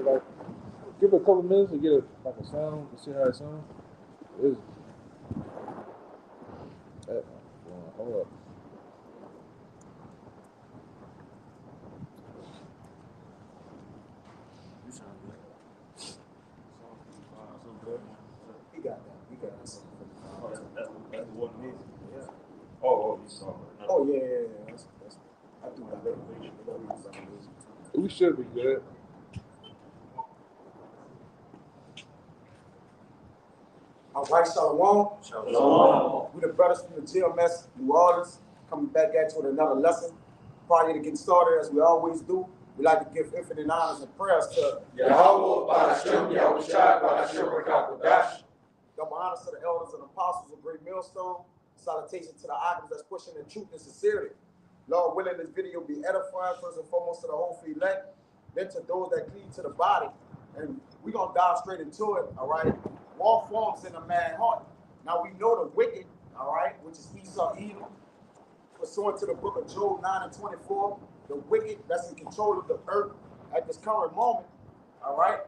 like, give it a couple minutes to get like a sound to see how it sounds. It's, hold up. He got that. He got that. That's the one. Yeah. Oh, you saw it. Oh yeah. That's, I do that. Revelation. We should be good. All right, Shalom. Shalom. We the brothers from the GMS New Orleans coming back at you with another lesson. Prior to getting started, as we always do, we like to give infinite honors and prayers to Yahweh, Ba'ashem, Yahushua, Ba'ashem, Rakakodash. double honors to the elders and apostles of Great Millstone. Salutation to the items that's pushing the truth and sincerity. Lord willing, this video be edifying first and foremost to the whole free elect, then to those that cleave to the body. And we're going to dive straight into it, all right? War forms in a man's heart. Now we know the wicked, all right, which is Esau, Edom, pursuant to the book of Job 9 and 24, the wicked that's in control of the earth at this current moment, all right?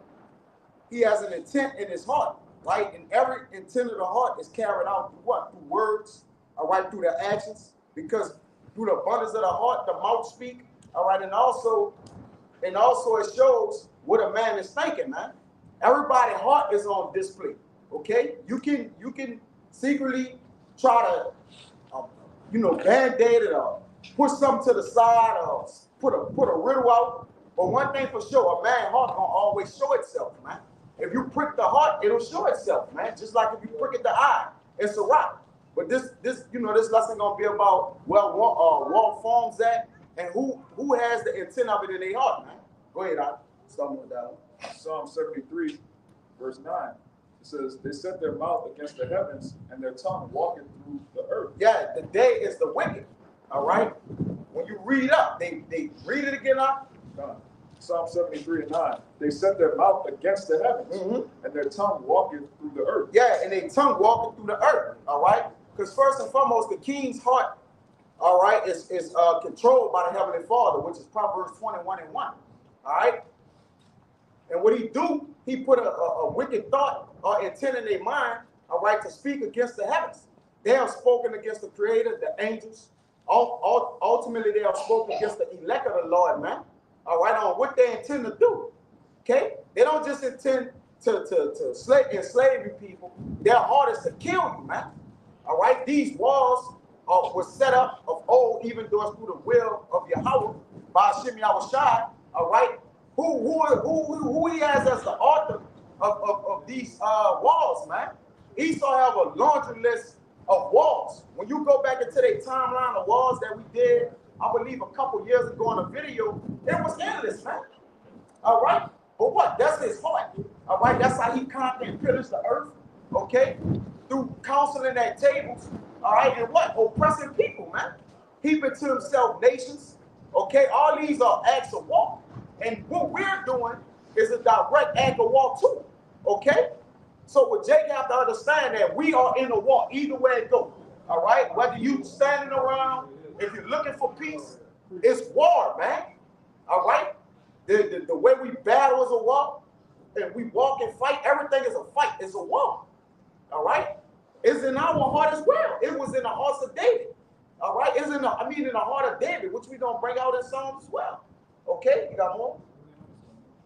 He has an intent in his heart, right? And every intent of the heart is carried out through what? Through words, all right, through their actions, because through the abundance of the heart, the mouth speak, all right, and also it shows what a man is thinking, man. Everybody's heart is on display, okay? You can secretly try to, band-aid it or push something to the side or put a riddle out. But one thing for sure, a man's heart gonna always show itself, man. If you prick the heart, it'll show itself, man. Just like if you prick at the eye, it's a rock. But this lesson gonna be about what forms that and who has the intent of it in their heart, man. Go ahead, I start with that one. Psalm 73, verse 9. It says, they set their mouth against the heavens and their tongue walking through the earth. Yeah, the day is the wicked. All right? When you read up, they read it again up. Psalm 73 and 9. They set their mouth against the heavens and their tongue walking through the earth. Yeah, and their tongue walking through the earth. All right? Because first and foremost, the king's heart, all right, is controlled by the Heavenly Father, which is Proverbs 21 and 1. All right? And what he do, he put a wicked thought or intent in their mind, all right, to speak against the heavens. They have spoken against the Creator, the angels. Ultimately, they have spoken against the elect of the Lord, man. All right, on what they intend to do. Okay? They don't just intend to enslave you people. Their heart is to kill you, man. All right? These walls were set up of old, even though it's through the will of Yahweh, by Hashem Yahushua, all right? Who he has as the author of these walls, man. Esau have a laundry list of walls. When you go back into their timeline of walls that we did, I believe a couple years ago in a video, it was endless, man. All right? But what? That's his heart. All right? That's how he conquered and pillaged the earth, okay? Through counseling at tables, all right? And what? Oppressing people, man. Heaping to himself nations, okay? All these are acts of war. And what we're doing is a direct act of war too, okay? So what Jake have to understand that we are in a war, either way it goes, all right? Whether you standing around, if you're looking for peace, it's war, man, all right? The way we battle is a war, and we walk and fight, everything is a fight, it's a war, all right? It's in our heart as well. It was in the hearts of David, all right? It's in the heart of David, which we're going to bring out in Psalms as well. Okay, you got more?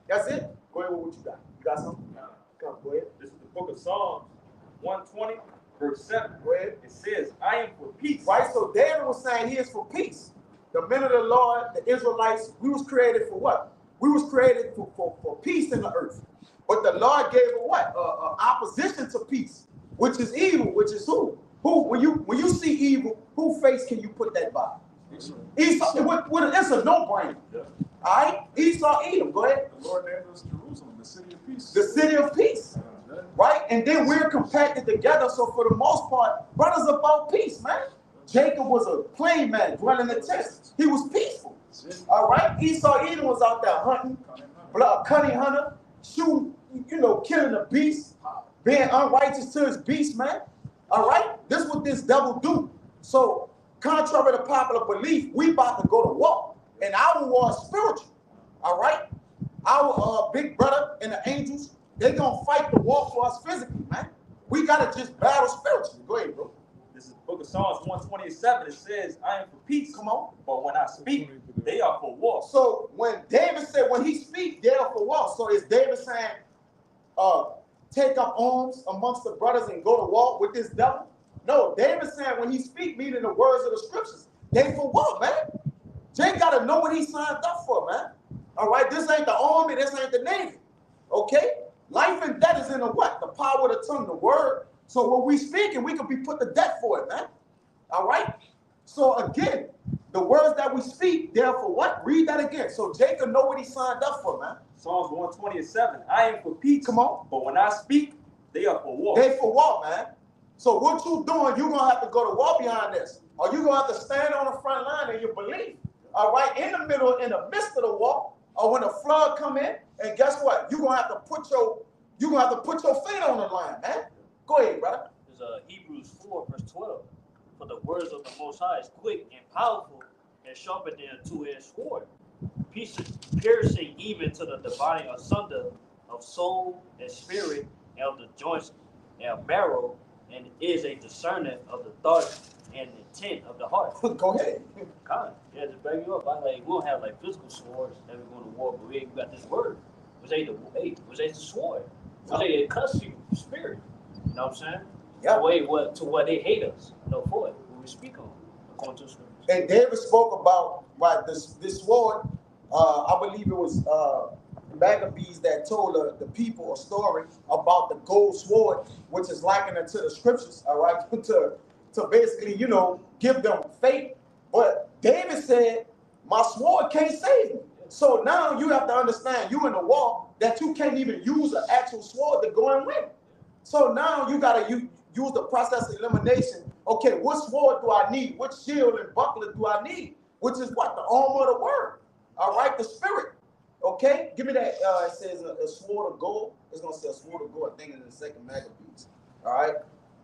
That's it? Go ahead with what you got. You got something? Come, go ahead. This is the book of Psalms 120, verse 7. Go ahead. It says, I am for peace. Right, so David was saying he is for peace. The men of the Lord, the Israelites, we was created for what? We was created for peace in the earth. But the Lord gave a what? Opposition to peace, which is evil, which is who? When you see evil, whose face can you put that by? Esau. It's a no-brainer. Yeah. All right? Esau, Edom. Go ahead. The Lord named us Jerusalem, the city of peace. The city of peace. Right? And then we're compacted together. So for the most part, brothers about peace, man. Jacob was a plain man, dwelling in the tents. He was peaceful. All right? Esau, Edom was out there hunting, cunning hunter, shooting, killing the beast, being unrighteous to his beast, man. All right? This is what this devil do. So, contrary to popular belief, we about to go to war. And our war is spiritual. All right? our big brother and the angels, they gonna fight the war for us physically, man. We gotta just battle spiritually. Go ahead, bro. This is Book of Psalms 127. It says, I am for peace. Come on. But when I speak, they are for war. So when David said, when he speaks, they are for war. So is David saying, take up arms amongst the brothers and go to war with this devil? No, David said when he speak, meaning the words of the scriptures, they for war, man. Jay gotta know what he signed up for, man. All right, this ain't the army, this ain't the navy. Okay? Life and death is in the what? The power of the tongue, the word. So when we speaking, we can be put to death for it, man. All right? So again, the words that we speak, they're for what? Read that again. So Jacob know what he signed up for, man. Psalms 127. I am for peace. Come on. But when I speak, they are for war. They for war, man. So what you doing, you're going to have to go to war behind this. Or you're going to have to stand on the front line in your belief. All right? In the middle, in the midst of the war, or when the flood come in, and guess what? You're going to have to put your feet on the line, man. Go ahead, brother. There's Hebrews 4, verse 12. For the words of the Most High is quick and powerful and sharper than a two-edged sword, piercing even to the dividing asunder of soul and spirit and of the joints and marrow, and is a discerner of the thoughts and intent of the heart. Go ahead. God, yeah, to bring you up, we don't have like physical swords that we're going to war, but we got this word. Was a the sword? Was a cuss you spirit? You know what I'm saying? Yeah. To what they hate us, for it. When we speak on, according to the scriptures. And David spoke about this sword. I believe it was Maccabees that told the people a story about the gold sword, which is likened to the scriptures. All right, to basically, give them faith. But David said, "My sword can't save me." So now you have to understand, you in the war, that you can't even use an actual sword to go and win. So now you gotta use the process of elimination. Okay, what sword do I need? What shield and buckler do I need? Which is what? The armor of the word. All right, the spirit. Okay, give me that. It says a sword of gold. It's gonna say a sword of gold. I think in the second Maccabees. All right,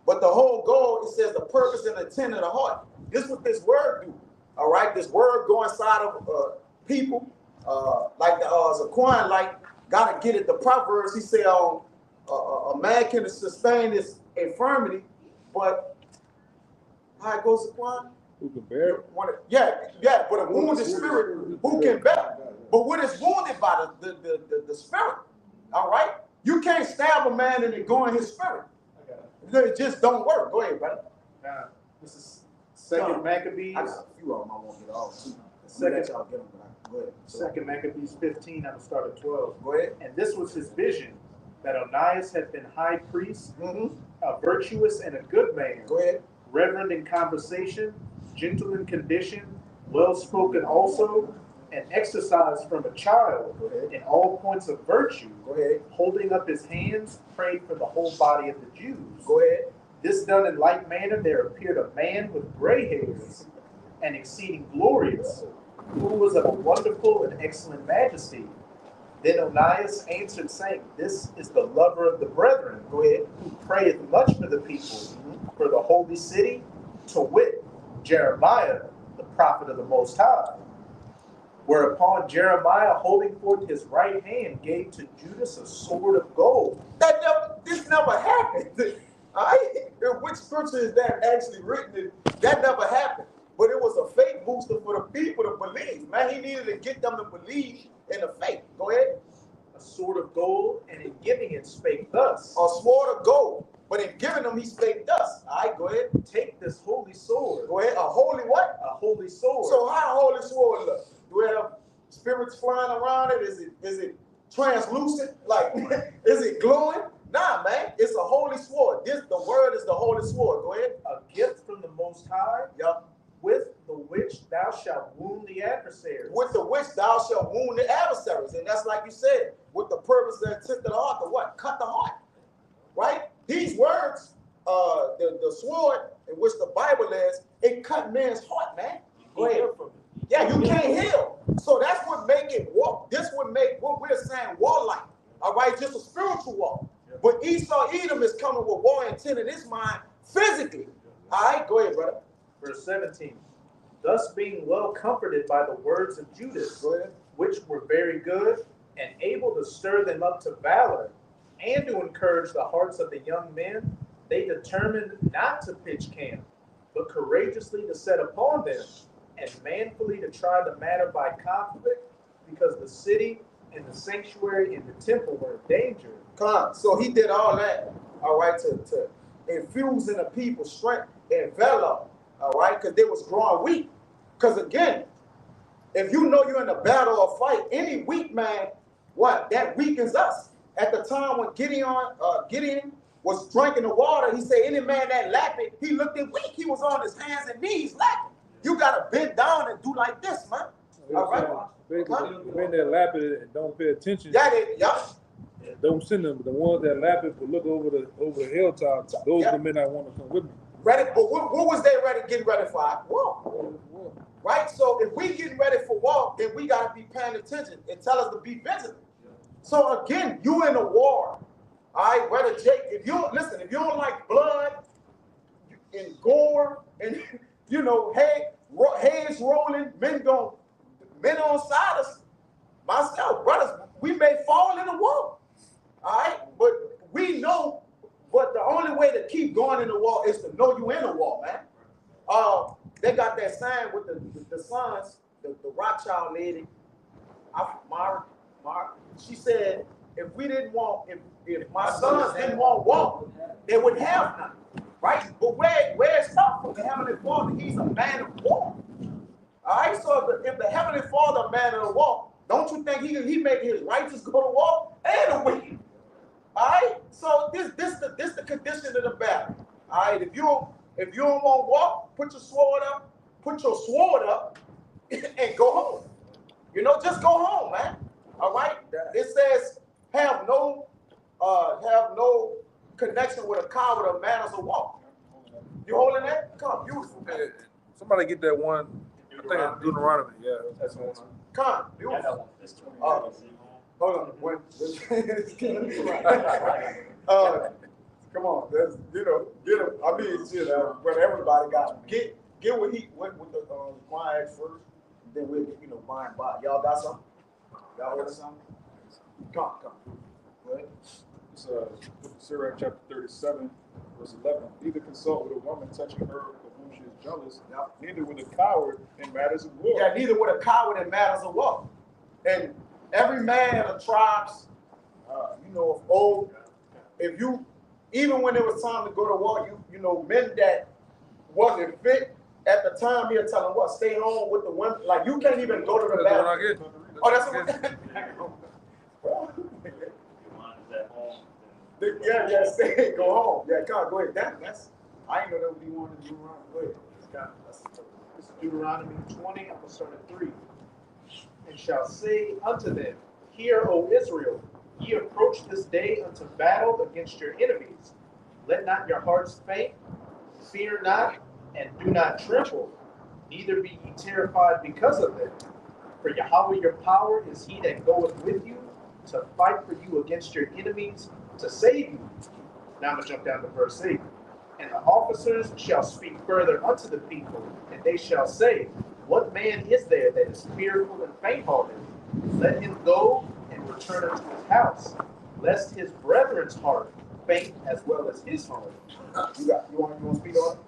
but the whole goal, it says the purpose and intent of the heart. This is what this word do. All right, this word go inside of people, like the Zaquan, like gotta get it. The Proverbs, he say, a man can sustain his infirmity, but how it goes, Zaquan? Who can bear it? Yeah, but a wounded spirit, who can bear? But what is wounded by the spirit, all right? You can't stab a man and then go in his spirit. It just don't work. Go ahead, brother. This is Second Maccabees. I got a few of them I won't get all too. Second, Y'all get them, but go ahead. Second Maccabees 15, I'm going to start at 12. Go ahead. And this was his vision, that Onias had been high priest, a virtuous and a good man, Go ahead. reverend in conversation, gentle in condition, well-spoken also, and exercised from a child Go ahead. in all points of virtue, Go ahead. holding up his hands, prayed for the whole body of the Jews. Go ahead. This done in like manner, there appeared a man with gray hairs, and exceeding glorious, who was of a wonderful and excellent majesty. Then Onias answered, saying, This is the lover of the brethren, Go ahead. who prayeth much for the people, for the holy city, to wit, Jeremiah, the prophet of the Most High. Whereupon Jeremiah, holding forth his right hand, gave to Judas a sword of gold. This never happened. All right? Which scripture is that actually written in? That never happened. But it was a faith booster for the people to believe. Man, he needed to get them to believe in the faith. Go ahead. A sword of gold, and in giving it spake thus. A sword of gold. But in giving them, he spake thus. All right, go ahead. Take this holy sword. Go ahead. A holy what? A holy sword. So how a holy sword look? Do it have spirits flying around it? Is it translucent? Like, is it glowing? Nah, man. It's a holy sword. The word is the holy sword. Go ahead. A gift from the Most High. Yep. With the which thou shalt wound the adversaries. With the which thou shalt wound the adversaries. And that's like you said, with the purpose that intent of the heart, to what? Cut the heart. Right? These words, the sword in which the Bible is, it cut man's heart, man. Go ahead. Yeah, you can't heal. So that's what make it war. This would make what we're saying warlike. All right, just a spiritual war. But Esau Edom is coming with war intent in his mind physically. All right, go ahead, brother. Verse 17. Thus being well comforted by the words of Judas, Go ahead. which were very good, and able to stir them up to valor and to encourage the hearts of the young men, they determined not to pitch camp, but courageously to set upon them and manfully to try the matter by conflict, because the city and the sanctuary and the temple were in danger. So he did all that, all right, to infuse in the people strength and valor, all right, because they was growing weak. Because again, if you know you're in a battle or fight, any weak man, what? That weakens us. At the time when Gideon was drinking the water, he said, any man that lapped it, he looked at weak. He was on his hands and knees lapping. You got to bend down and do like this, man. All right? Basically, when they lap it and don't pay attention, Yeah. don't send them. The ones that lap it but look over the hilltops, those are the men that want to come with me. Ready, but what was they getting ready for? War. Right? So if we getting ready for war, then we got to be paying attention and tell us to be vigilant. So again, you in a war. All right, Brother Jake, if you don't like blood and gore and heads rolling, men on side us, myself, brothers, we may fall in the war. All right, but we know. But the only way to keep going in the war is to know you in the war, man. They got that sign with the sons, the Rothschild lady, Mark. She said, if my sons didn't want war, they wouldn't have none, right? But where it starts from? The Heavenly Father, He's a man of war. All right, so if the Heavenly Father, a man of war, don't you think He make His righteous go to war and the wicked? All right, so this the condition of the battle. All right, if you don't want war, put your sword up, and go home. Just go home, man. All right. It says have no connection with a coward or manners of war. You holding that? Come, beautiful. Hey, somebody get that one. I think it's Deuteronomy. Yeah, that's the one. Come, beautiful. Hold on. Come on. That's, get him. I mean, shit, but everybody got him. Get what the Juan asked first, then we'll by and by. Y'all got something? Y'all heard something? Come. Go ahead. It's Sirach chapter 37, verse 11. Neither consult with a woman touching her of whom she is jealous, neither with a coward in matters of war. Yeah, neither with a coward in matters of war. And every man of tribes, of old, even when it was time to go to war, men that wasn't fit at the time, he'll tell them what, stay home with the women. Like, you can't even go to the bathroom. Oh, that's what Yeah, stay, go home. Yeah, come on, go ahead. That's I ain't know that what you wanted to do wrong. Go ahead. This is Deuteronomy 20, I'm going to start at 3. And shall say unto them, Hear, O Israel, ye approach this day unto battle against your enemies. Let not your hearts faint, fear not, and do not tremble, neither be ye terrified because of them. For Yahweh your power is He that goeth with you to fight for you against your enemies, to save you. Now I'm going to jump down to verse 8. And the officers shall speak further unto the people, and they shall say, What man is there that is fearful and faint-hearted? Let him go and return unto his house, lest his brethren's heart faint as well as his heart. You want to speak on it?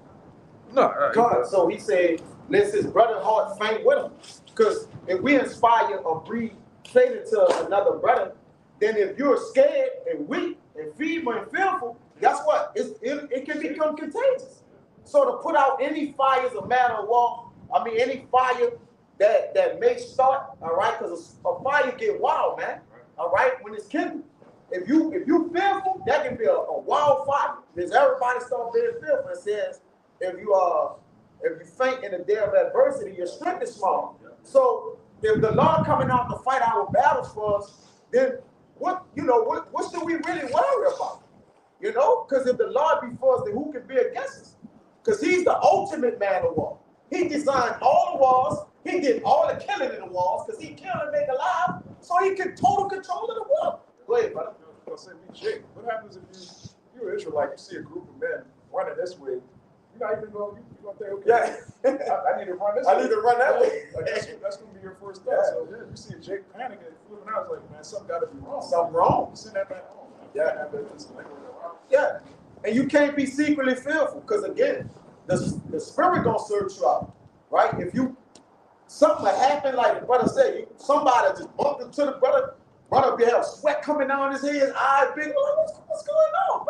No. So he said, let his brother's heart faint with him. Because if we inspire or breed faith into another brother, then if you're scared and weak and feeble and fearful, guess what? It can become contagious. So to put out any fires of matter of war, any fire that may start, all right, because a fire get wild, man, all right, when it's kindled. If you fearful, that can be a wildfire. Because everybody start being fearful. It says, if you faint in the day of adversity, your strength is small. So if the Lord coming out to fight our battles for us, then what should we really worry about? Because if the Lord be for us, then who can be against us? Because He's the ultimate man of war. He designed all the wars. He did all the killing in the wars because He killed and make alive, so He can total control of the world. Go ahead, brother. I was going to say, Jake, what happens if you're an Israelite, you see a group of men running this way, you're not even going to think, okay, I need to run this way. I need to run that way. Like that's going to be your first thought. So if you see Jake panicking, flipping and I was like, man, something got to be wrong. Something wrong. Send that back home. Yeah. Have that just lingering around. Yeah. And you can't be secretly fearful, because again, the spirit gonna search you out, right? If you something will happen, like the brother said, somebody just bumped into the brother be have sweat coming down his head, eyes big. What's going on?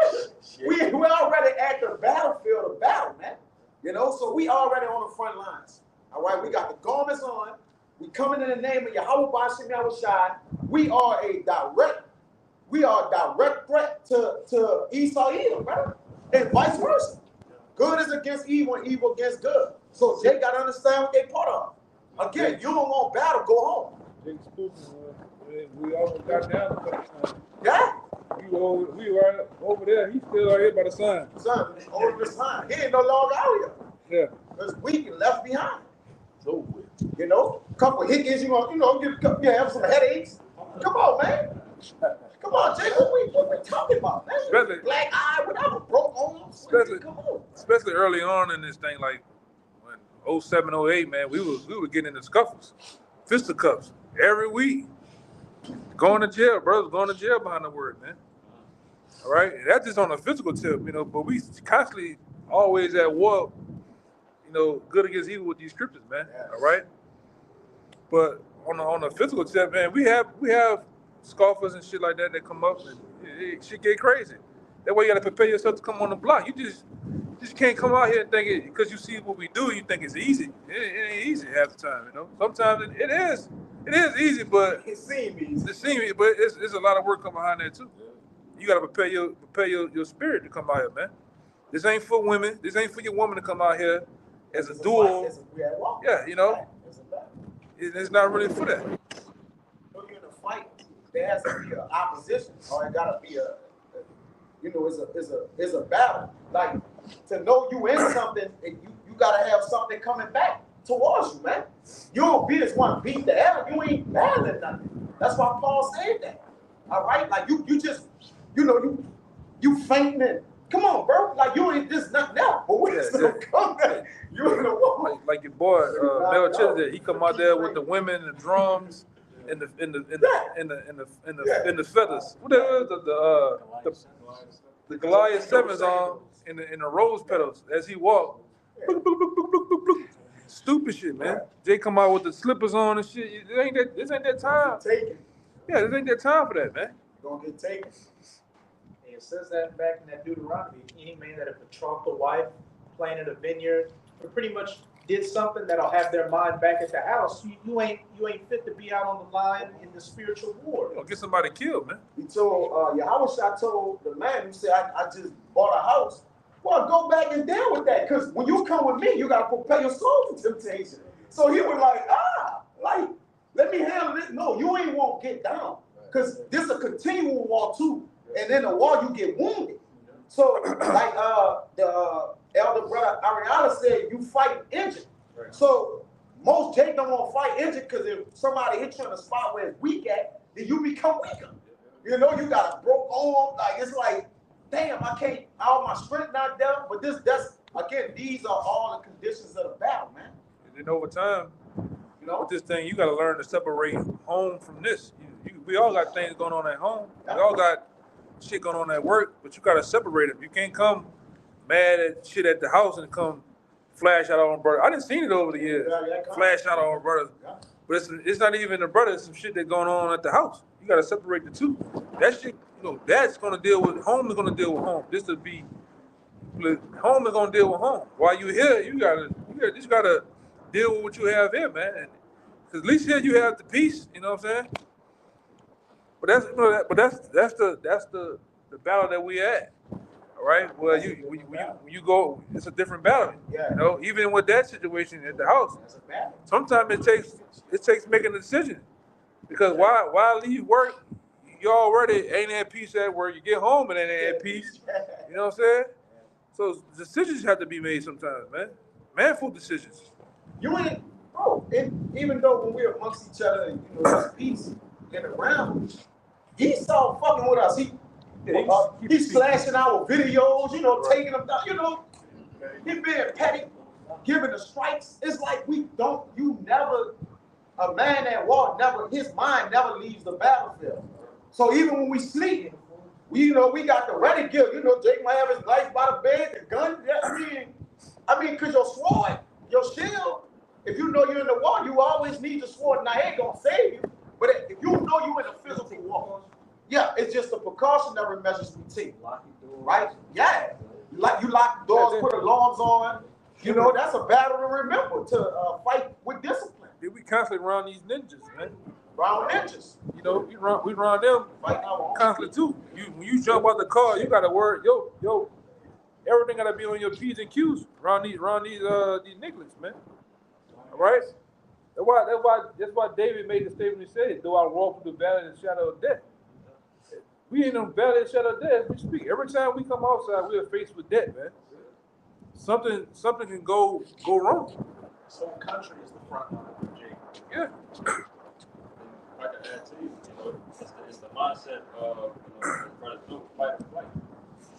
We already at the battlefield of battle, man. You know, so we already on the front lines. All right, we got the garments on. We coming in the name of Yahweh Bashim Yahushai. We are a direct threat to Esau Edom, right? And vice versa. Good is against evil and evil against good. So they got to understand what they part of. Again, you don't want battle, go home. Jake Spooky, we almost got down a couple times. Yeah. We were over there. He still out here by the sign. Son, over the sign. He ain't no longer out here. Yeah. Because weak and left behind. So with. You know, a couple of hickeys, you have some headaches. Come on, man. Come on, Jake, what we talking about, man? Especially- Black eye, whatever, broke arms. Especially- Come on. Especially early on in this thing, like when 07, 08, man, we were getting into scuffles, fisticuffs every week. Going to jail, brothers, going to jail behind the word, man. All right, and that's just on a physical tip, you know. But we constantly always at war, you know, good against evil with these scriptures, man. Yes. All right. But on a physical tip, man, we have scoffers and shit like that come up and shit get crazy. That's why you gotta prepare yourself to come on the block. You just can't come out here and think it because you see what we do. You think it's easy. It ain't easy half the time, you know. Sometimes it is. It is easy, but It seemed easy. it seems, but it's a lot of work coming behind that too. You gotta prepare your spirit to come out here, man. This ain't for women. This ain't for your woman to come out here as a duel. Yeah, you know, it's not really for that. When you're in a fight, there has to be an opposition, or it gotta be it's a battle. Like to know you in something, and you gotta have something coming back towards you, man. You don't be just want to beat the air. You ain't battling nothing. That's why Paul said that. All right, like you just, you fainting. And, come on, bro. Like you ain't just nothing else. But when it's gonna come back, you in the war. Like your boy Melchizedek, he come out there with the women and the drums and the feathers. What the is the Goliath sevens on in the rose petals as he walked. Stupid shit, man. They come out with the slippers on and shit. This ain't that time. Taken. Yeah, this ain't that time for that, man. Gonna get taken. And it says that back in that Deuteronomy, any man that have betrothed a wife, planted a vineyard, or pretty much did something that'll have their mind back at the house, you ain't fit to be out on the line in the spiritual war. You gonna get somebody killed, man. He told Yahweh told the man who said, I just bought a house. Well, go back and deal with that, because when you come with me, you gotta prepare your soul for temptation. So he was like, let me handle this. No, you ain't won't get down, because this is a continual war too. And in the war, you get wounded. So like the elder brother Ariana said, you fight injured. Right. So most Jake don't want to fight injured, because if somebody hits you in a spot where it's weak at, then you become weaker. You know, you got a broke arm. Like it's like, damn, I can't, all my strength not there. But these are all the conditions of the battle, man. And then over time, with this thing, you got to learn to separate home from this. We all got things going on at home. We all got shit going on at work, but you got to separate them. You can't come mad at shit at the house and come flash out on brother. I didn't see it over the years. Flash out on brother. But it's not even the brother. It's some shit that's going on at the house. You got to separate the two. That shit, that's going to deal with, home is going to deal with home. Home is going to deal with home. While you here, you just got to deal with what you have here, man. Because at least here you have the peace, you know what I'm saying? But that's the battle that we at. All right. Well, when you go, it's a different battle. Yeah. You know, even with that situation at the house, sometimes it takes making a decision. Because why leave work? You already ain't at peace at work. You get home and ain't at peace. You know what I'm saying? So decisions have to be made sometimes, man. Manful decisions. You ain't, bro. Even though when we're amongst each other, and there's peace and around, Esau fucking with us. He's slashing our videos, taking them down, he being petty, giving the strikes. It's like you never a man that walk his mind never leaves the battlefield. So even when we sleep, we got the ready gear. Jake might have his life by the bed, the gun. I mean, cause your sword, your shield. If you know you're in the war, you always need your sword. Now, it ain't gonna save you, but if you know you're in a physical war, yeah, it's just the precautionary measures we take, right? Yeah, you lock the doors, put alarms on. That's a battle to remember, to fight with discipline. Yeah, we constantly around these ninjas, man. Round ninjas. We run them Fight our own constantly too. When you jump out the car, you gotta worry, yo, everything gotta be on your P's and Q's around these niggas, man. All right? That's why David made the statement he said, though I walk through the valley of the shadow of death. We in the valley of the shadow of death as we speak. Every time we come outside, we are faced with death, man. Something can go wrong. This whole country is the front line for Jake. Yeah. I can add to you, it's the mindset of, brother, do fight or flight.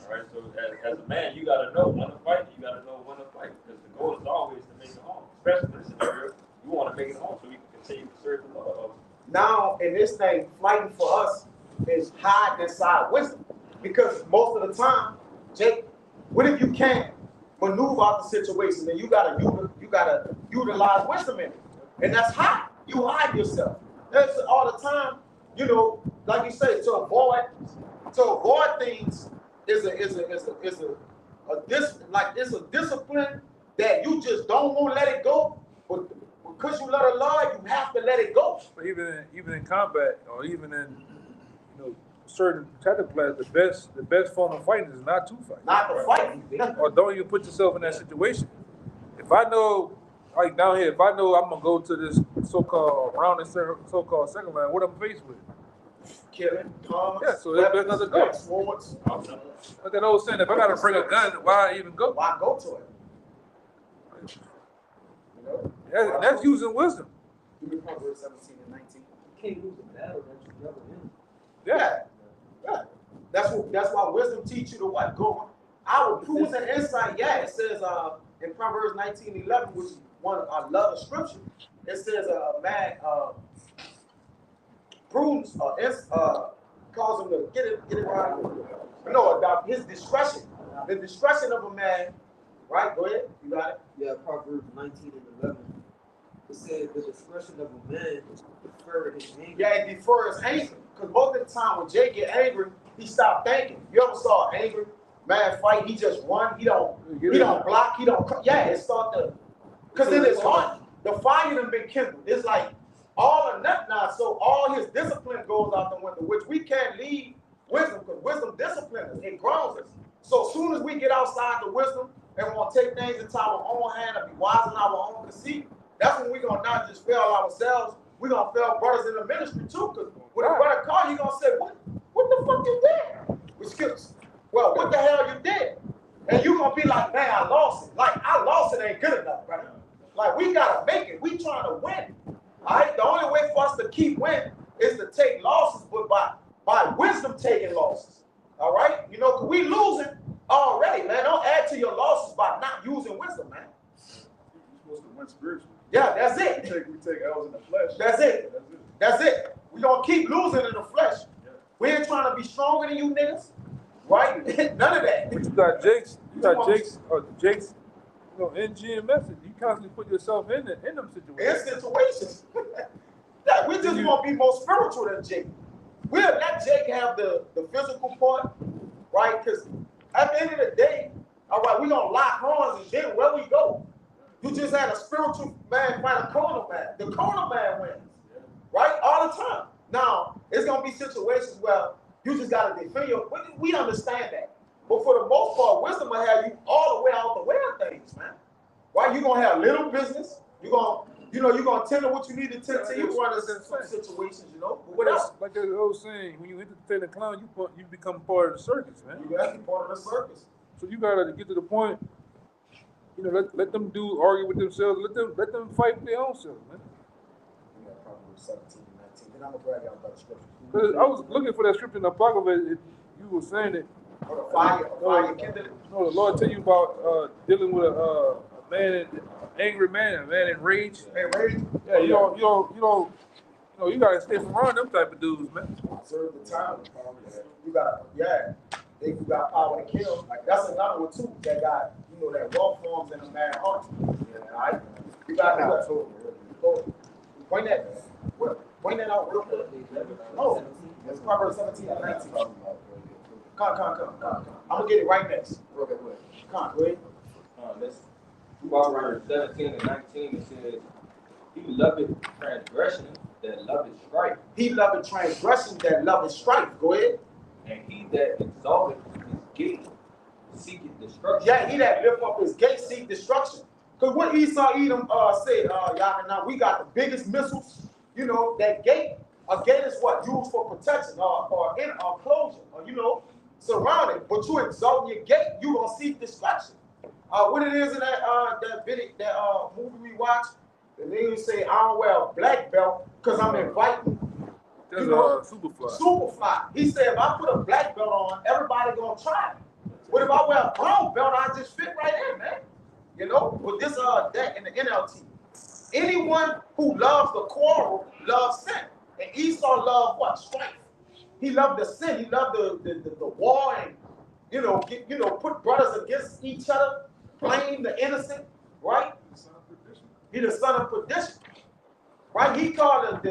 All right, so as a man, you got to know when to fight, you got to know when to fight, because the goal is always to make it home. Especially in this scenario, you want to make it home so you can continue to serve the Lord. Now, in this thing, fighting for us is hide inside wisdom. Because most of the time, Jake, what if you can't maneuver out the situation? Then you gotta utilize wisdom in it. And that's hide. You hide yourself. That's all the time, like you say, to avoid things is a discipline that you just don't want to let it go. But because you let it lie, you have to let it go. But even in combat, or even in certain protective class, the best form of fighting is not to fight. Not to fight. Or don't even put yourself in that situation. If I know, like down here, if I know I'm gonna go to this so-called second line, what I'm faced with? Killing, guns, Yeah, so there's weapons, nothing go. swords. But that old saying, if I gotta bring a gun, why even go? Why go to it? That's using wisdom. Proverbs 17 and 19. You can't lose a battle that you never win. Yeah. That's why wisdom teach you to what? Go. Our proven insight, it says in Proverbs 19:11, which is one I love the scripture. It says a man prudence calls him to get it right. No, about his discretion. The discretion of a man, right? Go ahead, you got it. Yeah, Proverbs 19 and 11. It says the discretion of a man defer his anger. Yeah, it defers anger. Because most of the time when Jay get angry, he stop thinking. You ever saw an angry man fight? He just run. He don't block. He don't. Yeah, it start to. Because in his heart, the fire done been kindled. It's like all or nothing now. So all his discipline goes out the window, which we can't leave wisdom, because wisdom disciplines us. It grows us. So as soon as we get outside the wisdom and want to take things into our own hand and be wise in our own conceit, that's when we're going to not just fail ourselves, we're going to fail brothers in the ministry too. Because when a brother call, you're going to say, what the fuck you did? Excuse. Well, what the hell you did? And you're going to be like, man, I lost it. Like, I lost it ain't good enough, brother. Like, we got to make it. We trying to win. All right? The only way for us to keep winning is to take losses, but by wisdom taking losses. All right? You know, because we losing already, man. Don't add to your losses by not using wisdom, man. You're supposed to win spiritually. Yeah, that's it. We take L's in the flesh. That's it. That's it. We gonna keep losing in the flesh. We ain't trying to be stronger than you niggas, right? None of that. But you got Jake's, NG and message. You constantly put yourself in them situations. In situations. Yeah, we just want to be more spiritual than Jake. We'll let Jake have the physical part, right? Because at the end of the day, all right, we gonna lock horns and then where we go. You just had a spiritual man fight a carnal man. The carnal man wins, right? All the time. Now, it's going to be situations where you just got to defend your... We understand that. But for the most part, wisdom will have you all the way out the way of things, man. Right? You're going to have little business. You're going to tend to what you need to tend to. You run into some situations, But what else? Like the old saying, when you entertain a clown, you become part of the circus, man. You got to be part of the circus. So you got to get to the point... let them argue with themselves. Let them fight with their own selves, man. Yeah, Proverbs 17 and 19. Then I'm gonna brag out about the scripture. Because I was looking for that scripture in the Apocrypha. You were saying that. Or the fire kindled. The Lord tell you about dealing with a man, angry man, man enraged. Hey, Ray, Yeah, you gotta stay from around them type of dudes, man. observe the time. You got, yeah, you got power to kill. Like that's another one too. That got, that wealth forms in a man heart. All right, you got what? Go, point that out real quick. Oh, it's Proverbs 17 and 19. Come. I'm gonna get it right next. Come, go ahead. Let's Proverbs 17 and 19. It says, "He loveth transgression that loveth strife, He loveth transgression that loveth strife. Go ahead. and he that exalteth his gate seeketh destruction." Yeah, he that lift up his gate seek destruction. Because what Esau Edom said, y'all, now we got the biggest missiles. That gate. A gate is what used for protection or in closure, or surrounded. But you exalt your gate, you gonna seek destruction. What it is in that video, that movie we watched, the nigga say I don't wear a black belt because I'm inviting That's Superfly. Superfly. He said if I put a black belt on, everybody gonna try it. What if I wear a brown belt? I just fit right in, man. With this that in the NLT. Anyone who loves the quarrel loves sin. And Esau loved what? Strife. He loved the sin. He loved the war and put brothers against each other, blame the innocent, right? He the son of perdition, right? He called what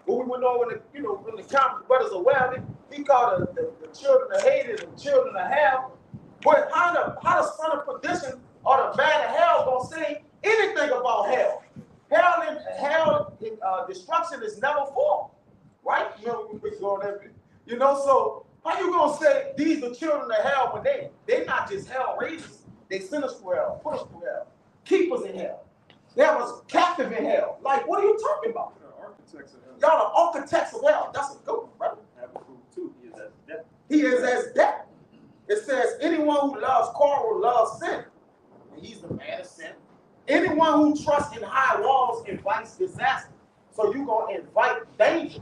we went over when the common brothers are aware of it. He called the children of Hades and the children of hell. But how the son of perdition or the man of hell gonna say anything about hell? Hell and destruction is never formed, right? So how you gonna say these are children of hell when they not just hell raisers? They send us to hell, put us through hell, keep us in hell. They have us captive in hell. Like, what are you talking about? Architects of hell. Y'all the architects of hell. That's a good one, brother. He is as death. It says anyone who loves quarrel loves sin. And he's the man of sin. Anyone who trusts in high walls invites disaster. So you're going to invite danger.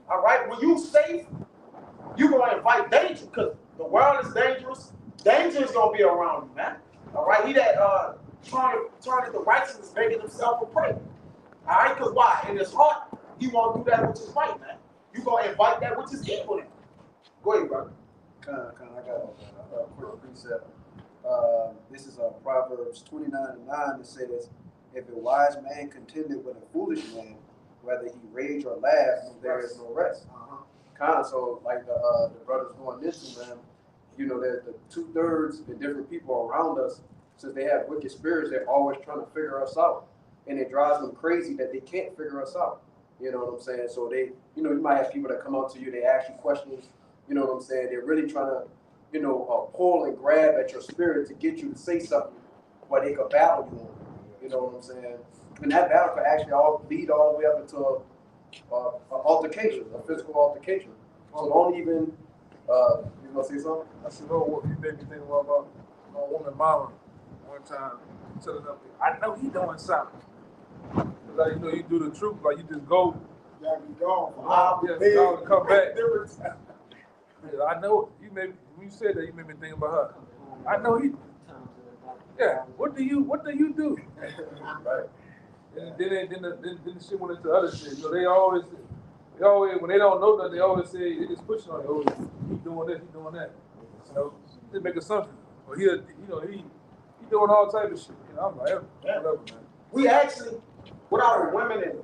All right? When you safe, you're going to invite danger because the world is dangerous. Danger is going to be around you, man. All right? He that turning the righteousness making himself a prey. All right? Because why? In his heart, he won't do that which is right, man. You're going to invite that which is evil in. Go ahead, brother. I got a quick precept. This is Proverbs 29:9. It says, "If a wise man contended with a foolish man, whether he rage or laugh, there is no rest." So like the brothers going this to them, there's the 2/3 the different people around us, since they have wicked spirits, they're always trying to figure us out, and it drives them crazy that they can't figure us out. You know what I'm saying? So they, you might have people that come up to you, they ask you questions. You know what I'm saying? They're really trying to, pull and grab at your spirit to get you to say something where they could battle you on. You know what I'm saying? And that battle could actually lead all the way up into an altercation, a physical altercation. So don't even, you gonna say something? I said, oh, what you made me think about my woman mama one time telling them, I know he doing something. Like, you do the truth, like you just go. Yeah, be gone. Go and come back. I know when you said that, you made me think about her. I know he. Yeah. What do you do? Right. And then the shit went into other shit. They always when they don't know nothing, they always say they just pushing on you. Oh, he doing this, he doing that. They make assumptions. But he doing all type of shit. I'm like, whatever, man. We actually, what our women and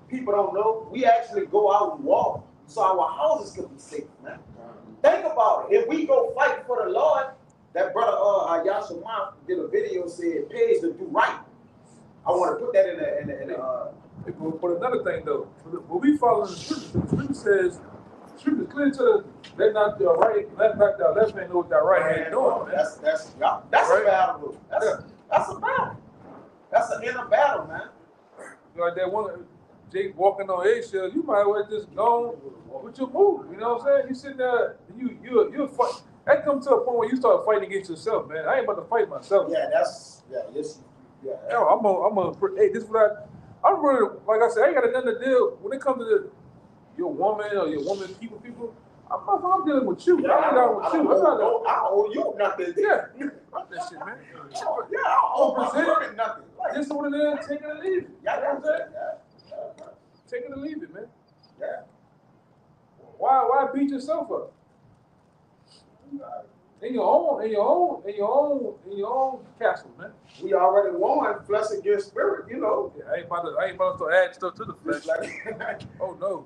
people don't know, we actually go out and walk so our houses can be safe, man. Think about it. If we go fight for the Lord, that brother Yashawan did a video said it pays to do right. I want to put that in the But another thing though, when we follow the scripture says, the scripture is clear to let not the right, let not the left hand know what that right hand doing. That's right. A battle. That's a battle. That's an inner battle, man. Like that one, Jake walking on eggshells, you might as well just go with your move. You know what I'm saying? You sitting there, you fight. That comes to a point where you start fighting against yourself, man. I ain't about to fight myself. Yeah, Hey, this is what I'm really, like I said, I ain't got nothing to deal when it comes to your woman or your woman people. I'm dealing with you. I'm dealing with you. I'm not. I owe you nothing. Yeah. Fuck that shit, man. Yeah, I owe my friend nothing. This is what it is. Take it or leave it. Yeah, You know what I'm saying? yeah. Take it or leave it, man. Yeah. Why beat yourself up? In your own castle, man. We already won flesh against spirit, you know. Yeah, I ain't about to start adding stuff to the flesh. Just like, Oh no.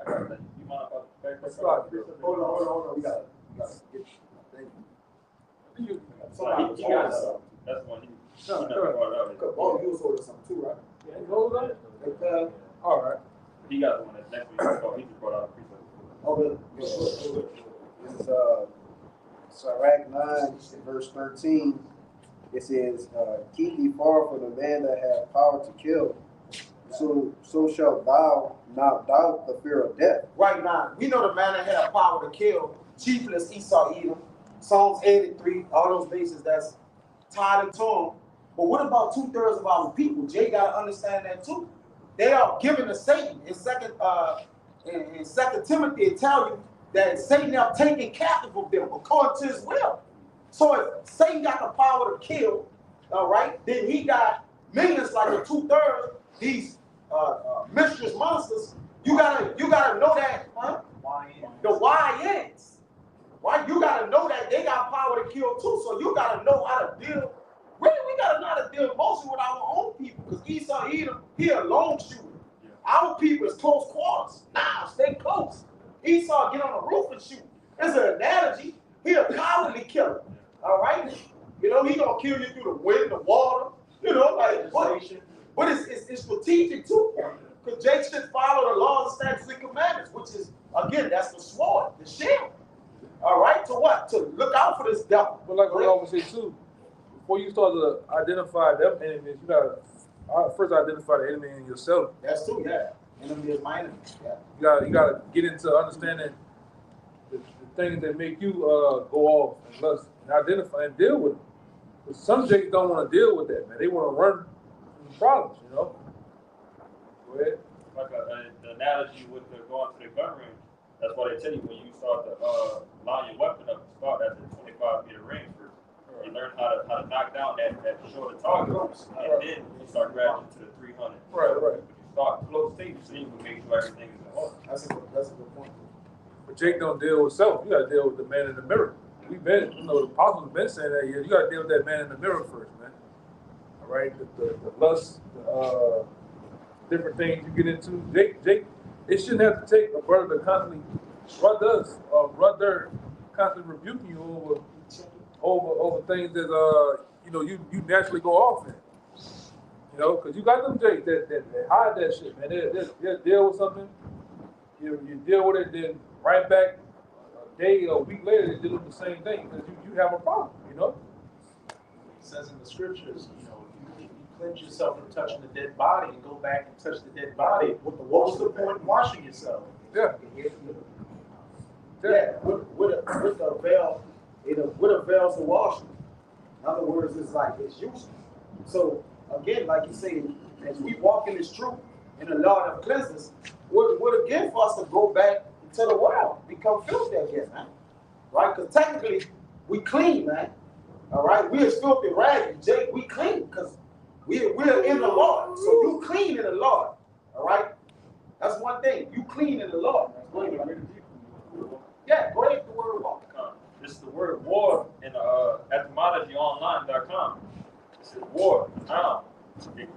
I got that. You mind if I back That's up? right, bro. hold on. We gotta get thank you. Somebody He got told us something. That's one he No, never no. brought it up. something. Oh, you was holding something too, right? Yeah, you hold on. Okay. All right. He got the one that next week. He just brought out a precept. Oh, good. This is Sirach 9, verse 13. It says, keep thee far from the man that hath power to kill, so shalt thou not doubt the fear of death. Right now, we know the man that had power to kill, chiefless Esau Edom, Psalms 83, all those bases that's tied into him. But what about 2/3 of our people? Jay gotta understand that too. They are given to Satan. In Second Timothy, it tells you that Satan have taken captive of them according to his will. So if Satan got the power to kill, all right, then he got millions like the 2/3, these mistress monsters. You gotta know that, huh? The YNs, right? You gotta know that they got power to kill too. So you gotta know how to deal. Really, we gotta know how to deal mostly with our own people, because Esau Edom, he a lone shooter. Our people is close quarters. Now, stay close. Esau get on the roof and shoot. It's an analogy. He a cowardly killer. All right? You know, he gonna kill you through the wind, the water. You know, like, but it's strategic too. Because Jake should follow the laws, statutes, and commandments, which is, again, that's the sword, the shield. All right? To what? To look out for this devil. But like we always say too, before you start to identify them enemies, you gotta first identify the enemy in yourself. That's true, yeah. Enemy is my enemy. Yeah. You gotta get into understanding the things that make you go off and lust and identify and deal with them. But some Jakes don't want to deal with that, man. They want to run from problems, you know. Go ahead. Like the analogy with the going to the gun range. That's why they tell you when you start to line your weapon up, start at the 25-meter range first. You learn how to knock down that shorter target, and then you start grabbing to the 300. Right. But you start close to you, so you can make sure everything is in order. That's a good point. But Jake don't deal with self. You gotta deal with the man in the mirror. We've been, the apostles have been saying that here. You gotta deal with that man in the mirror first, man. All right, the lust, the different things you get into. Jake, it shouldn't have to take a brother to constantly, brother constantly rebuking you over things that you naturally go off in. You know, because you got them Jake that hide that shit, man. They'll deal with something. You deal with it, then right back a day or a week later, they deal with the same thing because you have a problem, you know? It says in the scriptures, you cleanse yourself from touching the dead body and go back and touch the dead body. What's the point in washing yourself? Yeah. Yeah, with a veil, with a veil's the washing. In other words, it's useless. So again, like you say, as we walk in this truth in the Lord of cleanses, would again for us to go back to the world, become filthy again, man. Right? Because technically, we clean, man. All right? We as filthy ragged, Jake, we clean because we're in the Lord. So you clean in the Lord. All right? That's one thing. You clean in the Lord. Yeah, go ahead, the word of war. This is the word war in etymologyonline.com. It says war, noun. It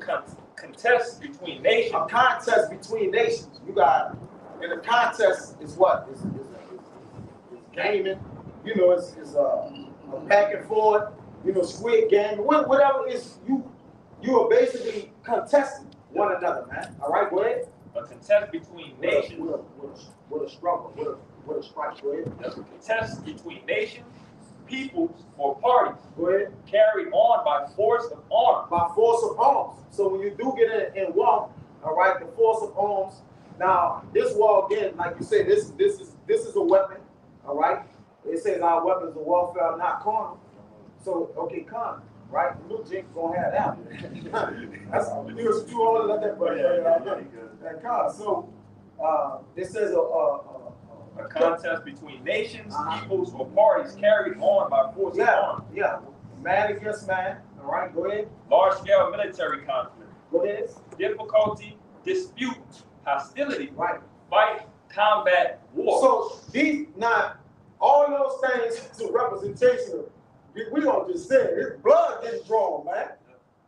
contest between nations. A contest between nations. You got, and the contest is what? Is gaming. You know, it's a back and forth. You know, Squid Game. Whatever it is, you are basically contesting one another, man. All right, go ahead. A contest between nations. With a struggle. With a strife. Go ahead. That's a contest between nations, peoples, or parties. Go ahead. Carried on by force of arms. By force of arms. So when you do get in war, all right, the force of arms. Now, this war again, like you said, this is a weapon, all right? It says our weapons of warfare not carnal. So, okay, carnal, right? New Jake gonna have that. That's you all let that carnal. So, this says a A contest between nations, peoples, or parties carried on by force of arms. Yeah. Man against man. All right, go ahead. Large-scale military conflict. Go ahead. Difficulty, dispute, hostility, Right. fight, combat, war. So these now, all those things is a representation of. We don't just say it. It's blood getting drawn, man.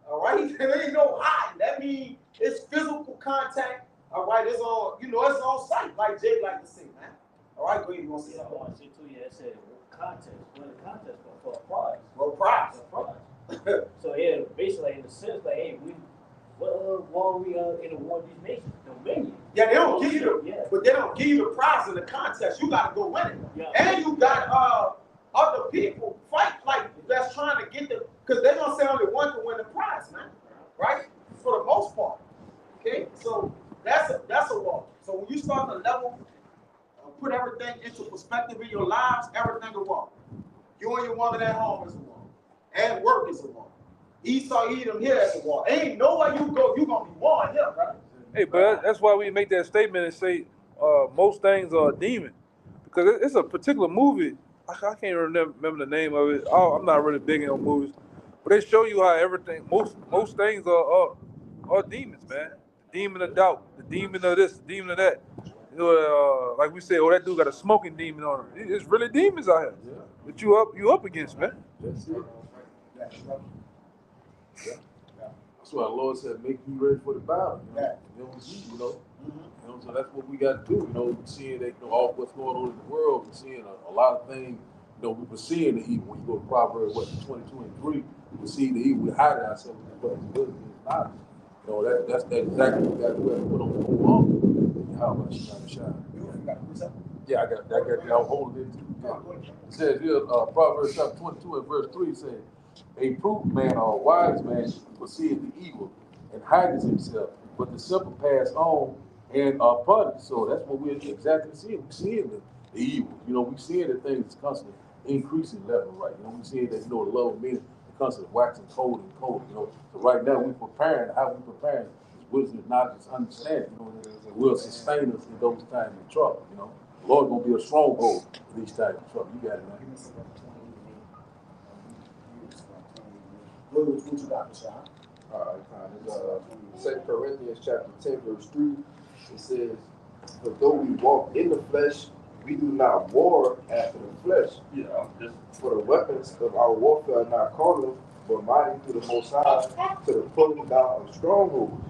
All right, there ain't no hiding. That means it's physical contact. All right, it's on. You know, it's on site, like Jay like to say, man. All right, go ahead. You want to say Yeah, I something? want to say too. Yeah, it said contest. Well, the contest for a prize. Well, prize. For a prize. So yeah, basically in the sense like, hey, what war are we in a war with these nations? Dominion. Yeah, they don't give you the, Yeah. but they don't give you the prize in the contest. You got to go win it, Yeah. and you got other people fight like that's trying to get the, because they're gonna say only one can win the prize, man. Right? For the most part. Okay, so that's a war. So when you start to level, put everything into perspective in your lives, everything is war. You and your woman at home is a war. At work is a war. Esau Edom here is a war. Ain't nowhere you go, you gonna be warring here, brother. Hey, but that's why we make that statement and say most things are a demon, because it's a particular movie. I can't remember the name of it. I'm not really big on movies, but they show you how everything, most things are demons, man. The demon of doubt, the demon of this, the demon of that. You know, like we said, oh, that dude got a smoking demon on him. It's really demons out here that you up against, man. That's it. That's why the Lord said, make you ready for the battle. You know, you know, so that's what we got to do. You know, seeing that, you know, all what's going on in the world, we're seeing a lot of things. You know, we were seeing the evil. When you go to Proverbs 22 and 3, we see the evil. We hide ourselves in the good and knowledge. You know, that's exactly what we got to do. Put on the whole armor. How about shine? Yeah, I got that. I'll hold it. It says here, Proverbs chapter 22 and verse 3 says, a prudent man or a wise man perceives the evil and hides himself, but the simple pass on and are punished. So that's what we're exactly seeing. We're seeing the evil. You know, we're seeing that things constantly increasing level, right? You know, we're seeing that, you know, the love of men is constantly waxing cold and cold. You know, so right now we're preparing. How we preparing is wisdom, knowledge, understanding. You know, and will sustain us in those times of trouble. You know, the Lord gonna be a stronghold for these times of trouble. You got it, man. What you got, Michelle? All right, it's 2 Corinthians chapter 10, verse 3. It says, but though we walk in the flesh, we do not war after the flesh. Yeah, For the weapons of our warfare are not carnal, but mighty through the Most High, to the pulling down of strongholds.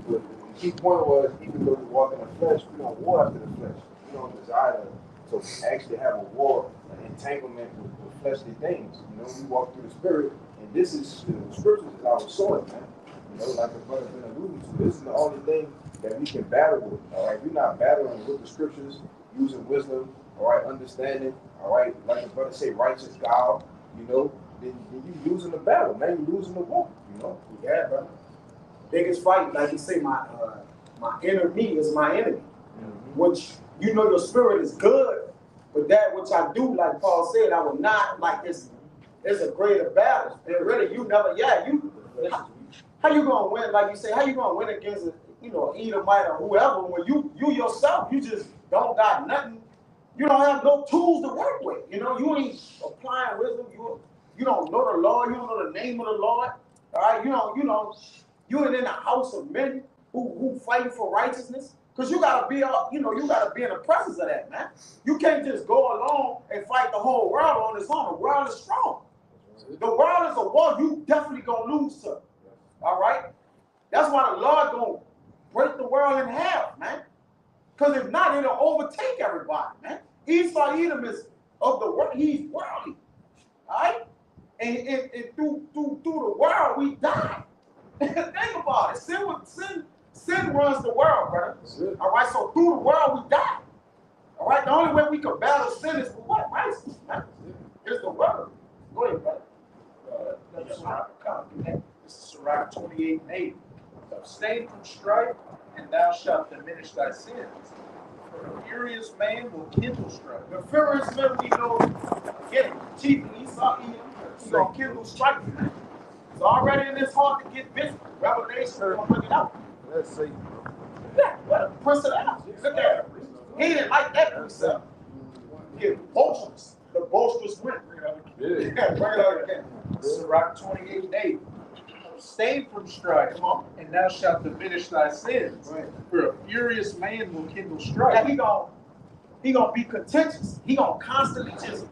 But the key point was, even though we walk in the flesh, we don't war after the flesh. We don't desire to actually have a war, an entanglement with fleshly things. You know, we walk through the spirit, and this is the scriptures is our sword, man. You know, like the brother been alluding to, this is the only thing that we can battle with. All right, we're not battling with the scriptures, using wisdom, all right, understanding, all right, like the brother say, righteous God, you know, then you losing the battle, man. You losing the war, you know. Yeah, brother. Biggest fight, like you say, my enemy is my enemy. Which, you know, your spirit is good, but that which I do, like Paul said, I will not, like it's a greater battle. And really, you never, how you gonna win, like you say, how you gonna win against a, you know, Edomite or whoever, when you yourself, you just don't got nothing, you don't have no tools to work with, you know, you ain't applying wisdom, you don't know the Lord, you don't know the name of the Lord, all right, you ain't in the house of men who fighting for righteousness, because you gotta be, you gotta be in the presence of that, man. You can't just go along and fight the whole world on its own. The world is strong. The world is a war you definitely gonna lose to. All right? That's why the Lord gonna break the world in half, man. Because if not, it'll overtake everybody, man. Esau Edom is of the world, he's worldly. All right? And through the world, we die. Think about it. Sin runs the world, brother. All right, so through the world, we die. All right, the only way we can battle sin is for what? Righteousness, man. It's the word. Go ahead, brother. This is Sirach 28:8. Abstain from strife, and thou shalt diminish thy sins. For the furious man will kindle strife. The furious man, we know, again, chief Esau Edom, he's going to kindle strife. It's already in his heart to get busy. Revelation, we're going to bring it out. Let's see. Yeah, what? Prince of the house. Look at it. He didn't like that precept. Get boisterous. The boisterous went. Yeah. Bring it out again. Sirach 28:8. Abstain from strife, and thou shalt diminish thy sins. Right. For a furious man will kindle Now strife. he gonna be contentious. He gonna constantly just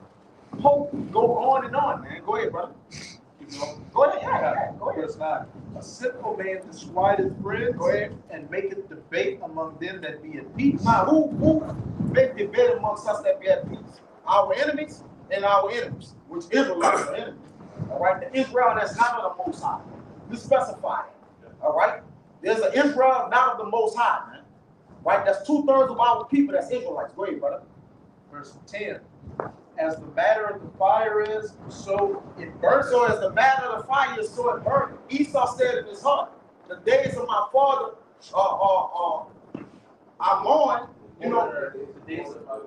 poke, go on and on, man. Go ahead, brother. Go ahead, yeah, go ahead. Verse 9. A sinful man disquieteth friends, Go ahead. and maketh debate among them that be at peace. Now, who make debate amongst us that be at peace? Our enemies and our enemies, which Israelites are enemies. All right, the Israel that's not of the Most High. We specify it. All right, there's an Israel not of the Most High, man. Right, that's 2/3 of our people. That's Israelites. Go ahead, brother. Verse 10. As the matter of the fire is, so it burns. So as the matter of the fire is, so it burns. Esau said in his heart, "The days of my father are mourn." You know, the days of my,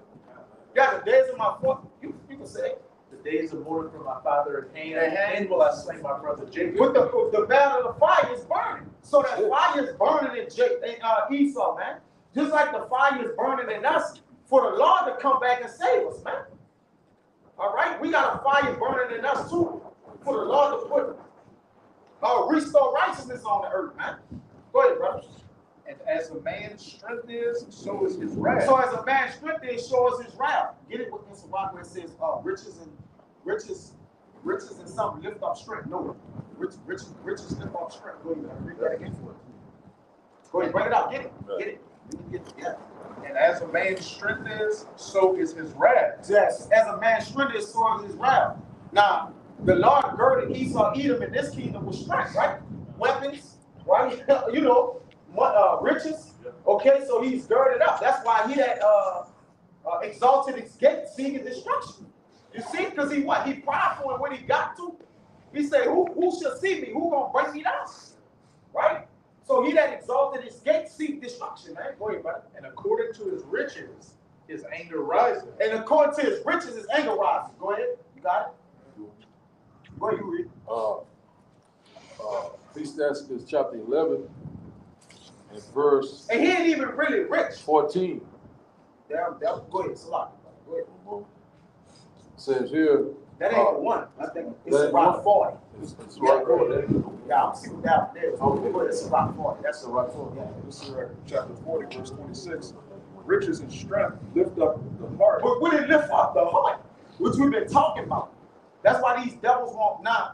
yeah, the days of my father. You can say. the days of mourning for my father at hand, and will I slay my brother Jacob. But the battle of the fire is burning. So that fire is burning in Esau, man. Just like the fire is burning in us for the Lord to come back and save us, man. All right? We got a fire burning in us too for the Lord to put restore righteousness on the earth, man. Go ahead, brother. And as a man's strength is, so is his wrath. So as a man's strength is, so is his wrath. Get it with this rock where it says riches and something lift up strength. No, riches lift up strength. Go ahead, read that again for us. Go ahead, bring it out. Get it. Yeah. And as a man's strength is, so is his wrath. Yes, as a man's strength is, so is his wrath. Now, the Lord girded Esau, Edom in this kingdom with strength, right? Weapons, right? You know, riches. Okay, so he's girded up. That's why he had exalted his gate, seeking destruction. You see, because he what? He prideful in what he got to. He said, who shall see me? Who gonna bring me down? Right? So he that exalted his gate, seek destruction, man. Go ahead, brother. And according to his riches, his anger rises. And according to his riches, his anger rises. Go ahead. You got it? Go ahead, you read. Ecclesiastes chapter 11 and verse And he ain't even really rich. 14 Go ahead, Salah. Go ahead. says here, That ain't the one. I think it's that around 40. it's right there. Yeah, I'm seeing that there. Okay. Go ahead, it's around 40. That's the right 40. Yeah. This is chapter 40, verse 26. Riches and strength lift up the heart. But when it lift up the heart, which we've been talking about, that's why these devils want now.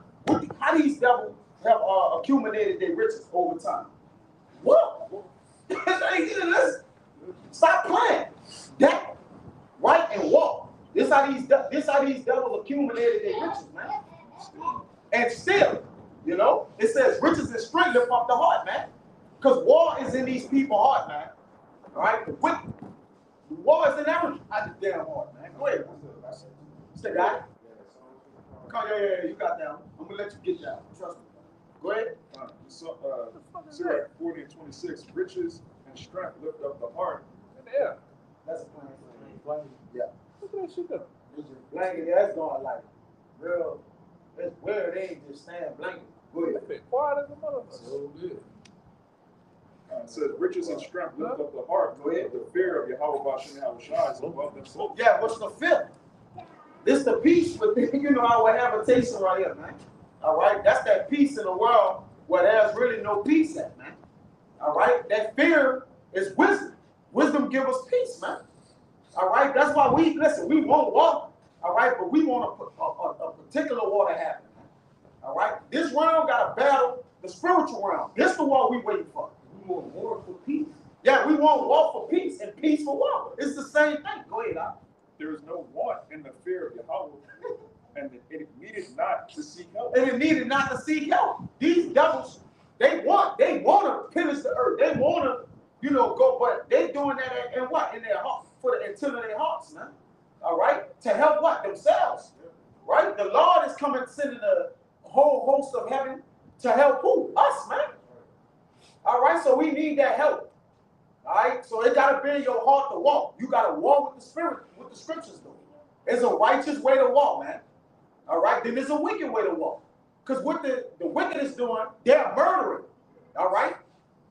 How these devils have accumulated their riches over time? What? Listen, stop playing. That right and walk. This how these devils accumulated their riches, man. And still, you know, it says riches and strength lift up the heart, man. Because war is in these people's heart, man. All right, the war is in every damn heart, man. Go ahead. Stay down. Come, yeah, you got down. I'm gonna let you get down. Trust me. Go ahead. Sirach 40 and 26. Riches and strength lift up the heart. Yeah. That's a plan. Yeah. Look at that shit though. Blanket, that's going like real. It's weird. They ain't just stand blanket. Go ahead. Been quiet as a motherfucker. So good. It says riches and strength lift up the heart. Go ahead. The fear of Yahweh Bashem Yahushua is above them so. Yeah, what's the fifth? This the peace with our habitation right here, man. All right, that's that peace in the world where there's really no peace at, man. All right, that fear is wisdom. Wisdom gives us peace, man. All right, that's why we won't walk. All right, but we want a particular war to happen. Man. All right, this realm got to battle the spiritual realm. This the war we waiting for. We want war for peace. Yeah, we want war for peace and peace for war. It's the same thing. Go ahead, Al. There is no want in the fear of Yahweh, and it needed not to seek help. And it needed not to seek help. These devils, they want to pillage the earth. They want to, go, but they doing that in what? In their heart, for the intent of their hearts, man. All right? To help what? Themselves. Right? The Lord is coming, sending a whole host of heaven to help who? Us, man. All right? So we need that help. All right? So it got to be in your heart to walk. You got to walk with the Spirit, what the scriptures do. There's a righteous way to walk, man. All right? Then there's a wicked way to walk. Because what the wicked is doing, they're murdering. All right?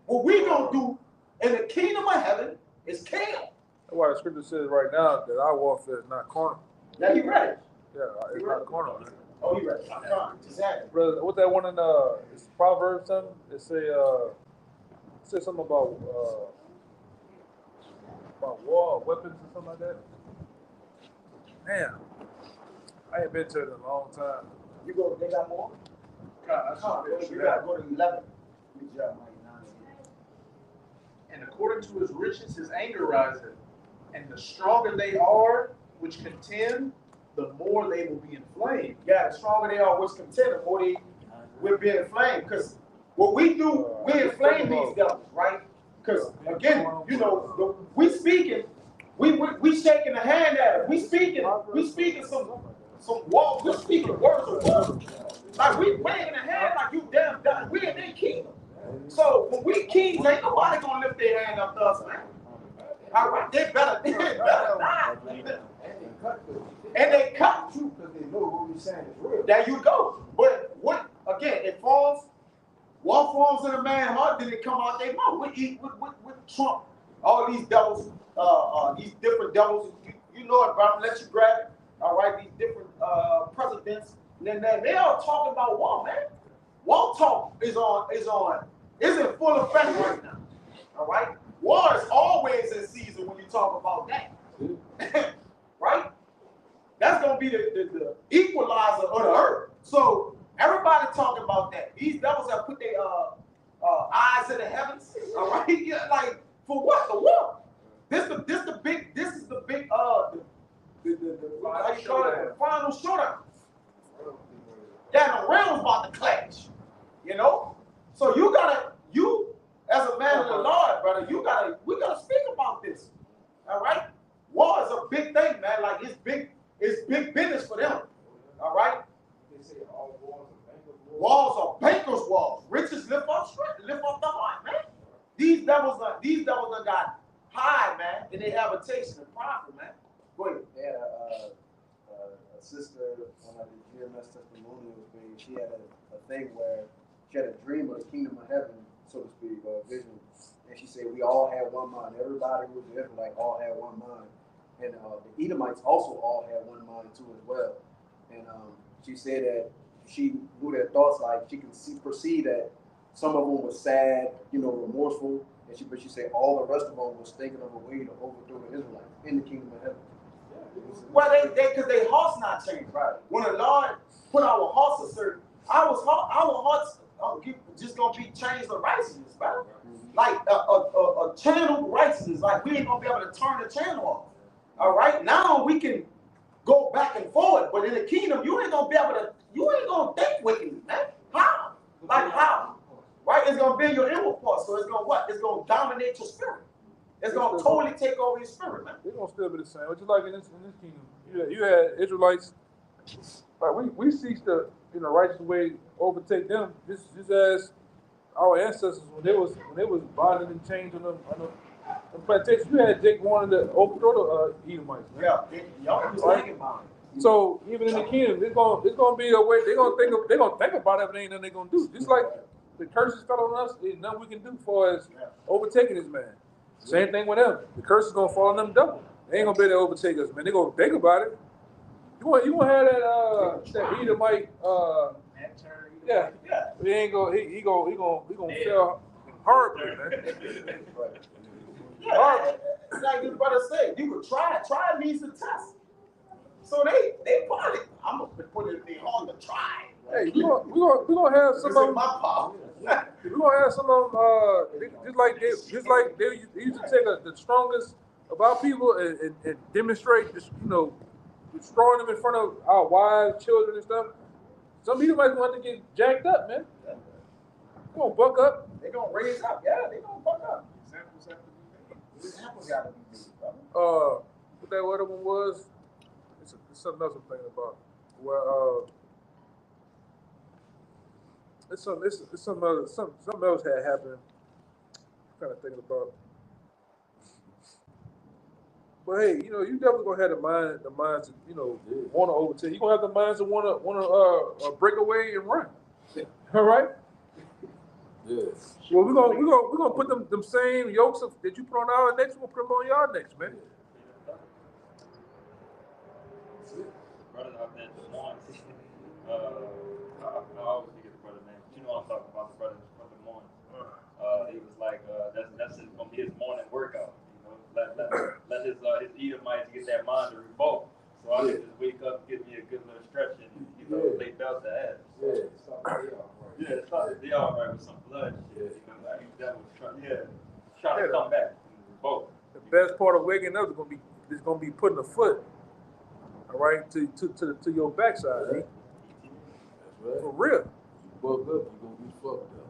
What we going to do in the kingdom of heaven is kill. That's why the scripture says right now that our warfare is not carnal. Yeah, he read it. Yeah, it's not carnal. Man. Oh, he read it. Exactly. Brother, what that one in it's Proverbs something? It say something about war, weapons or something like that. Man, I ain't been to it in a long time. You go, they got more? You gotta go to 11. Good job, Mike. And according to his riches, his anger riseth. And the stronger they are, which contend, the more they will be inflamed. Yeah, the stronger they are, which contend, the more they will be inflamed. Because what we do, we inflame these devils, right? Because again, you know, we speaking, we shaking the hand at it. We speaking some walk. We speaking words of love. Like we waving a hand like you damn done. We in their kingdom. So when we kings, ain't nobody gonna lift their hand up to us, man. All right, they better die. And they cut you because they know what we're saying is real. There you go. But what again? It falls. What forms in a man's heart did it come out their mouth? With Trump, all these devils, these different devils. You know it, brother. Let you grab it. All right, these different presidents. And then they all talking about war, man. War talk is in full effect right now. All right, war is always in season when you talk about that. Right? That's gonna be the equalizer of the earth. So everybody talking about that. These devils have put their eyes in the heavens. All right, yeah, like for what? The war. This is the big how you call it? The final showdown. Yeah, the realm's about to clash. You know, so you as a man of the Lord, brother, we gotta speak about this. All right, war is a big thing, man. Like it's big business for them. All right. Walls are bankers' walls. Riches lift up the heart, man. These devils done got high, man, and they have a taste of profit, man. Go ahead. They had a sister on the GMS testimonials page. She had a thing where she had a dream of the kingdom of heaven, so to speak, or a vision. And she said we all had one mind. Everybody who was the Israelite all had one mind. And the Edomites also all had one mind too as well. And she said that she knew their thoughts, like she could perceive that some of them were sad, remorseful. And but she said all the rest of them was thinking of a way to overthrow the Israelites in the kingdom of heaven. Well, because their hearts not changed, right? When the Lord put our hearts a certain, our hearts just gonna be changed to righteousness, right? Like a channel righteousness. Like we ain't gonna be able to turn the channel off. All right, now we can go back and forward, but in the kingdom, you ain't gonna think wickedly, man. How? Like how? Right? It's gonna be your inward part, so it's gonna what? It's gonna dominate your spirit. It's gonna totally take over your spirit, man. It's gonna still be the same. What you like in this kingdom? You had Israelites. Like we seek the righteous way overtake them, just as our ancestors when they was bonded and chained on them plantations. You had Jake wanted to overthrow the Edomites. Man. Yeah, y'all was thinking about it. So even in the kingdom, it's gonna be a way they're gonna think about everything that they're gonna do. Just like the curses fell on us, there's nothing we can do for as overtaking this man. Same thing with them. The curse is gonna fall on them double. They ain't gonna be able to overtake us, man. They're gonna think about it. You want to have that Edomite? Yeah. He ain't gonna he gonna fail horribly, man. Yeah, like this brother said, you could try. Try means to test. So they probably, I'm gonna put it on the try. Hey, we gonna have some of them. My power. We're gonna have some of them. Just like they used to take the strongest of our people and demonstrate, destroying them in front of our wives, children, and stuff. Some people might want to get jacked up, man. They're gonna buck up. They're gonna raise up. Yeah, they're gonna buck up. Examples gotta be made, brother. What that other one was? It's something else I'm thinking about. Well, it's something else had happened. I'm kind of thinking about. But hey, you definitely gonna have the minds to, want to overtake. You gonna have the minds to want to break away and run. All right. Yes. Well, we're gonna put them same yokes that you put on our necks. We're gonna put them on y'all necks, man. Or I can just wake up, give me a good little stretch, and lay belt the ass. Yeah, it's not they all right with some blood shit. You know, like that was trying to come back. Both. The best part of waking up is gonna be putting a foot, all right, to your backside. Eh? That's right. For real. You fuck up, you gonna be fucked up.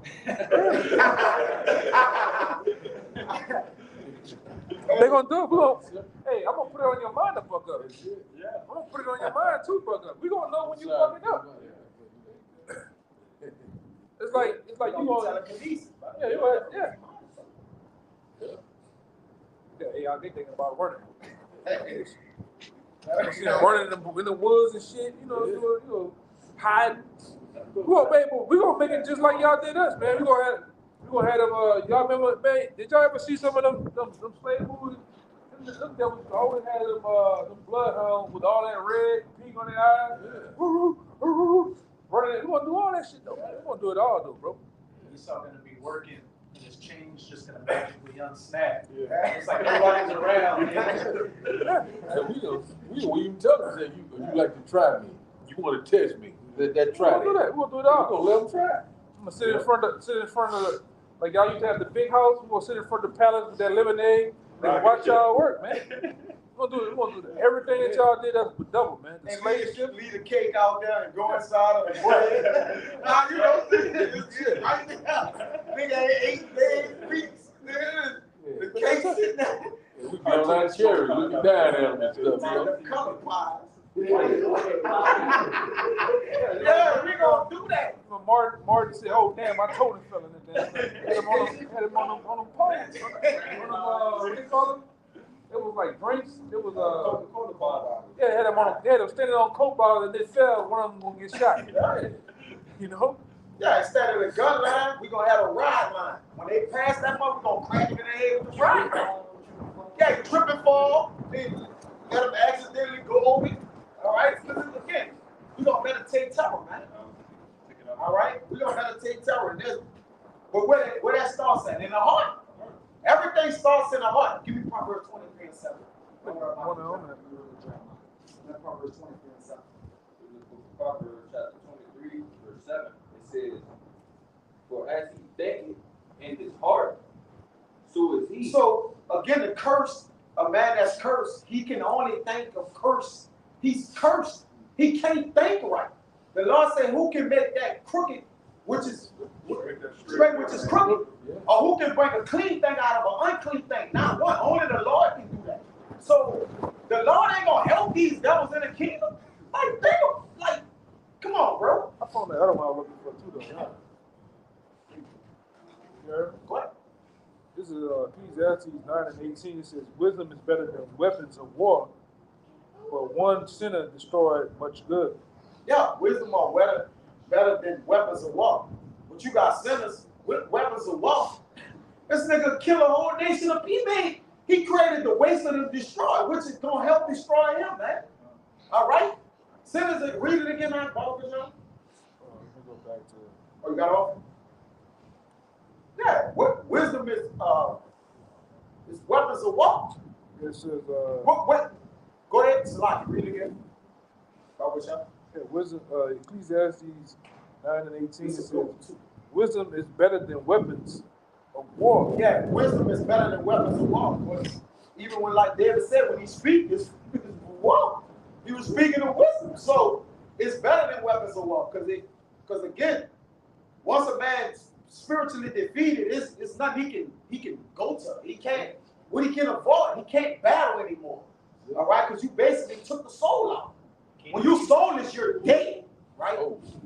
They gonna do it. Hey, I'm gonna put it on your mind to fuck up. Yeah. I'm gonna put it on your mind to fuck up. We gonna know when you fucking up. It's like you gonna. Yeah, you gonna, yeah. Yeah, they thinking about running. You see them running in the woods and shit. You know, hiding. We gonna make it just like y'all did us, man. We gonna have them. Y'all remember, man? Did y'all ever see some of them slave movies? Them devils always had them bloodhounds with all that red pink on their eyes. Yeah. Running. We gonna do all that shit though. We gonna do it all though, bro. He's not gonna be working, and his chain's just gonna magically unsnap. Yeah. It's like nobody's around. We even tell them that you like to try me. You want to test me. That try. We're gonna do that. We're gonna do it all. We're gonna let them try. I'm gonna sit in front of the, like y'all used to have the big house. We're gonna sit in front of the palace with that lemonade and watch y'all work, man. We're gonna do that. Everything that y'all did, that's double, man. The slave ship. Leave the cake out there and go inside of the bread. Now you know this right there. Nigga ain't 8 days, weeks. The cake sitting there. We be on that cherry, looking down at them and stuff, The color pies. Yeah, we gonna do that. Martin said, "Oh damn, I told him fell in there." Had him on them poles. What they call them? It was like drinks. It was Coca-Cola bottle. yeah, they had them standing on Coke bottles and they fell. One of them gonna get shot. You know? Yeah, instead of the gun line, we gonna have a ride line. When they pass that one, we gonna crack him in the head with the ride line. Yeah, trip and fall. Then let him accidentally go over it. All right, listen again. We gonna meditate terror, man. All right, we gonna meditate terror. But where that starts at? In the heart. Everything starts in the heart. Give me Proverbs 23:7. Proverbs 23:7. In the book of Proverbs, chapter 23, verse 7, it says, "For as he thinketh in his heart, so is he." So again, the curse, a man that's cursed, he can only think of curse. He's cursed. He can't think right. The Lord said, who can make that crooked, which is straight, which is crooked? Or who can bring a clean thing out of an unclean thing? Not one. Only the Lord can do that. So the Lord ain't gonna help these devils in the kingdom. Like, come on, bro. I found that other one I was looking for too, though. Yeah. What? This is Ecclesiastes 9:18. It says, "Wisdom is better than weapons of war, but one sinner destroyed much good." Yeah, wisdom are better than weapons of war. But you got sinners with weapons of war. This nigga kill a whole nation of people. He created the waste and the destroy, which is gonna help destroy him, man. All right? Sinners, read it again, man. Let me go back to. Oh, you got off? Yeah. What wisdom is weapons of war. It says. What? Go ahead, Salaki. Read it again. Yeah, wisdom. Ecclesiastes 9:18 says, "Wisdom is better than weapons of war." Yeah, wisdom is better than weapons of war. Even when, like David said, when he speaks, it's war. He was speaking of wisdom, so it's better than weapons of war. Because again, once a man's spiritually defeated, it's nothing he can go to. He can't. What he can avoid, he can't battle anymore. All right, because you basically took the soul out. When you soulless, you're dead, right?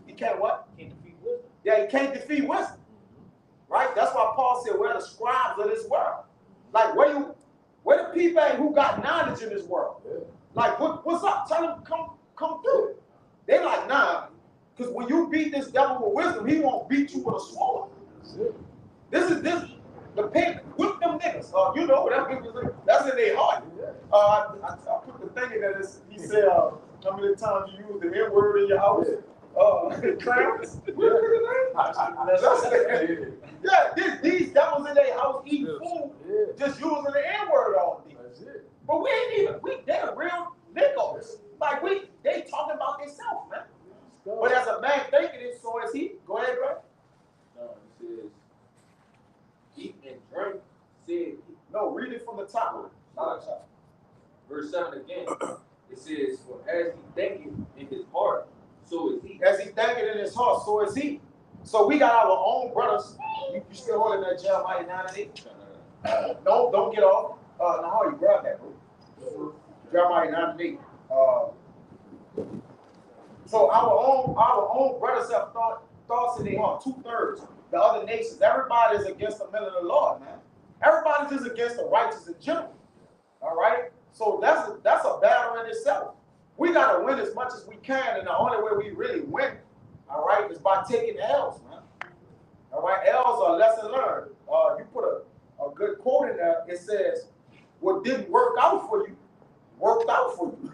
He can't what? Can't defeat wisdom. Yeah, he can't defeat wisdom. Right? That's why Paul said, we're the scribes of this world. Like, where the people at who got knowledge in this world? Yeah. Like, what's up? Tell them come through. They like, nah. Because when you beat this devil with wisdom, he won't beat you with a sword. This is the pain. Whip them niggas. You know, that's in their heart. I put the thing in there. He said, how many times you use the N-word in your house? Clarence? Yeah, these devils in their house eating food, just using the N-word all day. But we ain't even, they're real niggas. Like, verse 7 again, it says, for as he thinketh in his heart, so is he. As he thinketh in his heart, so is he. So we got our own brothers. You still holding that Jeremiah 9 and 8? Don't get off. Now how you grab that, bro? Jeremiah 9 and 8. So our own brothers have thoughts in their heart. 2/3. The other nations, everybody is against the men of the Lord, man. Everybody's just against the righteous in general. All right. So that's a battle in itself. We gotta win as much as we can, and the only way we really win, all right, is by taking L's, man. All right, L's are lesson learned. You put a good quote in there. It says, "What didn't work out for you, worked out for you."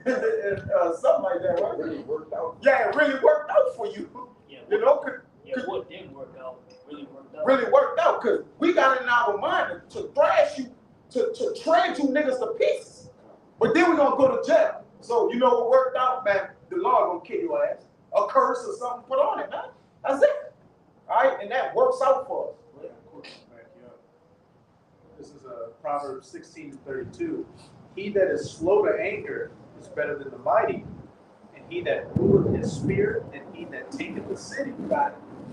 Something like that, right? Really worked out. Yeah, it really worked out for you. Yeah, You know, what didn't work out really worked out because we got it in our mind to thrash you, to trade you niggas to pieces. But then we're gonna go to jail. So you know what worked out, man? The Lord gonna kill your ass. A curse or something put on it, man. That's it. All right, and that works out for us. This is Proverbs 16:32. He that is slow to anger is better than the mighty, and he that ruleth his spirit, and he that taketh the city.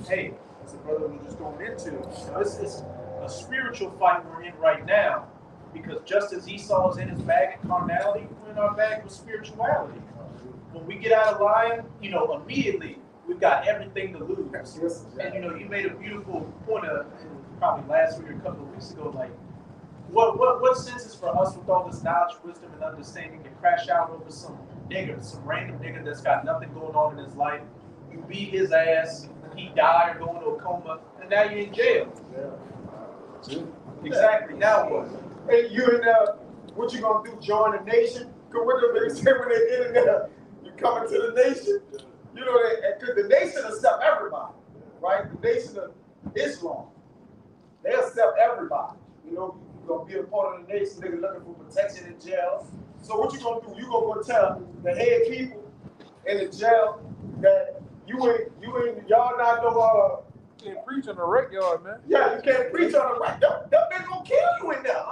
Hey, as the brother was just going into, it's a spiritual fight we're in right now, because just as Esau is in his bag of carnality, we're in our bag with spirituality. When we get out of line, immediately we've got everything to lose. And you made a beautiful point probably last week or a couple of weeks ago, like what sense is for us with all this knowledge, wisdom, and understanding to crash out over some random nigga that's got nothing going on in his life? You beat his ass, he died or go into a coma, and now you're in jail. Yeah. Exactly. Now what? Hey, you in there, what you gonna do? Join the nation? Cause what do they say when they get in there? You coming to the nation? You know, because the nation accept everybody, right? The nation of Islam, they accept everybody. You know, you gonna be a part of the nation, nigga looking for protection in jail. So what you gonna do? You gonna go tell the head people in the jail that y'all not no You can't preach on the rec yard, man. Yeah, you can't preach on the right. Them niggas gonna kill you in there.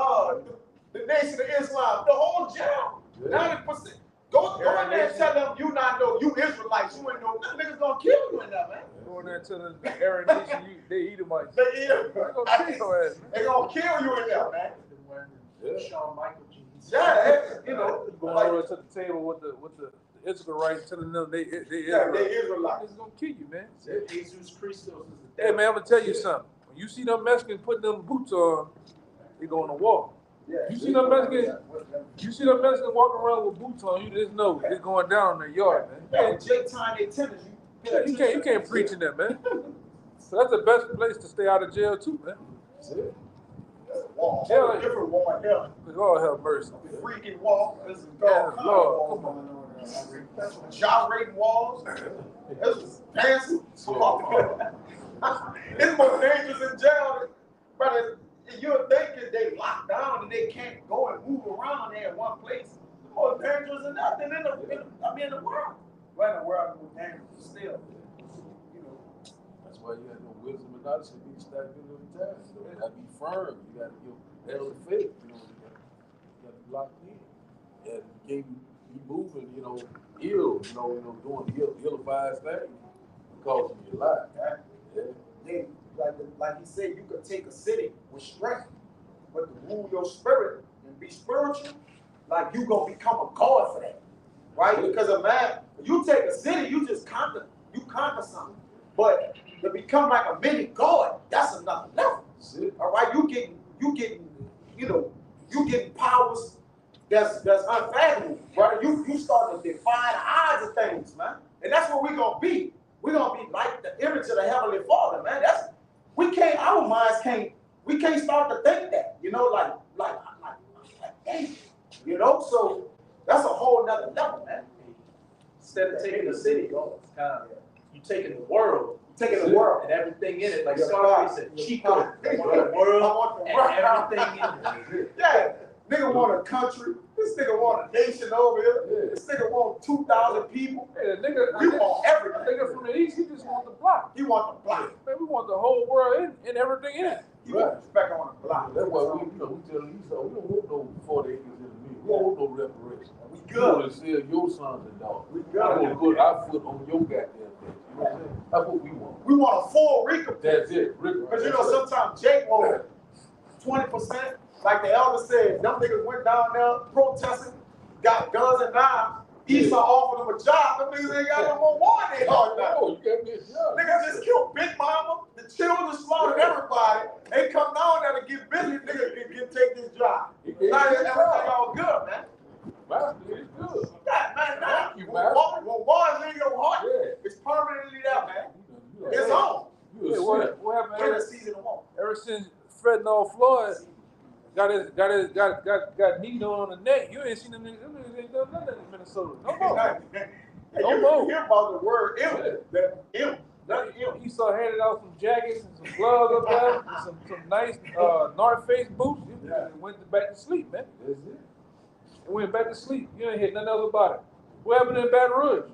The nation of Islam, the whole jail, 90%. Go in there and tell them you Israelites, you ain't know. Them niggas gonna kill you in there, man. Go in there and tell them the Aryan nation, they Edomites. They eat them. They gonna kill your ass, man. They gonna kill you in there, man. Shawn Michael jeans. Yeah, Going like, over to the table with the Israelites, telling them they yeah, they Israelites. It's gonna kill you, man. Jesus Christos is the Hey, man, I'm gonna tell you something. When you see them Mexicans putting them boots on, they go on the wall. Yeah, You see them Mexicans walking around with boots on, you just know it's going down in their yard, man. Yeah, Jake tying their tennis. You can't preach in that, man. So that's the best place to stay out of jail too, man. Wall. Yeah. Different wall here. God have mercy. The freaking wall. This is Yeah, God. Lord, come on. Gyrating walls. This is dancing. It's more dangerous in jail, brother. You're thinking they locked down and they can't go and move around there in one place. It's more dangerous than nothing in the world. Well, in the world, it's more dangerous still. That's why you have no wisdom and knowledge to be stacked in the time. You gotta be firm. You gotta have the faith. You gotta be locked in. And you can't be moving, ill, doing ill-advised things because of your life. Yeah, like he said, you could take a city with strength, but to rule your spirit and be spiritual, like you gonna become a god for that, right? Because a man, you take a city, you conquer something, but to become like a mini god, that's another level. All right, you getting powers that's unfathomable, brother. You start to defy the odds of things, man, and that's what we're gonna be. We're gonna be like the image of the Heavenly Father, man. Our minds can't start to think that, like hey, so that's a whole nother level, man. Instead of taking the city, you taking the world. Taking the world and everything in it, like Scarface said, Chico. The world and everything in it. Yeah, nigga want a country. This nigga want a nation over here. This nigga want 2,000 people. Hey, the nigga, We want everything. the nigga from the east, he just want the block. He want the block. Man, we want the whole world and everything in it. He want respect on the block. That's why we tell these, we don't want no 40 acres in the middle. We want no reparations. We You want good. to sell your sons and daughters. We I want to good. put our foot on your goddamn thing. You know what I'm saying? That's what we want. We want a full recompense. That's it. Because you know, sometimes Jake wants 20%. Like the elder said, them niggas went down there protesting, got guns and knives. Esau offered them a job. Them niggas ain't got no more war in their heart now. Oh, you can't get shot. Niggas just killed Big Mama, the children slaughtered everybody. They come down there to get busy, niggas can take this job. Now everything all good, man. Master, it's good. Yeah, man, now, Thank you, when man. war is in your heart, Yeah. it's permanently there, man. You It's on. You a What sinner. happened Winter season of war. ever since Fentanyl Floyd got Nino on the neck? You ain't seen them niggas. Them niggas ain't done nothing in Minnesota. No more. No more. You hear about the word imp. That imp. That imp. Esau handed out some jackets and some gloves up there, and some nice North Face boots. And went back to sleep, man. That's it. And went back to sleep. You ain't hear nothing else about it. What happened in Baton Rouge?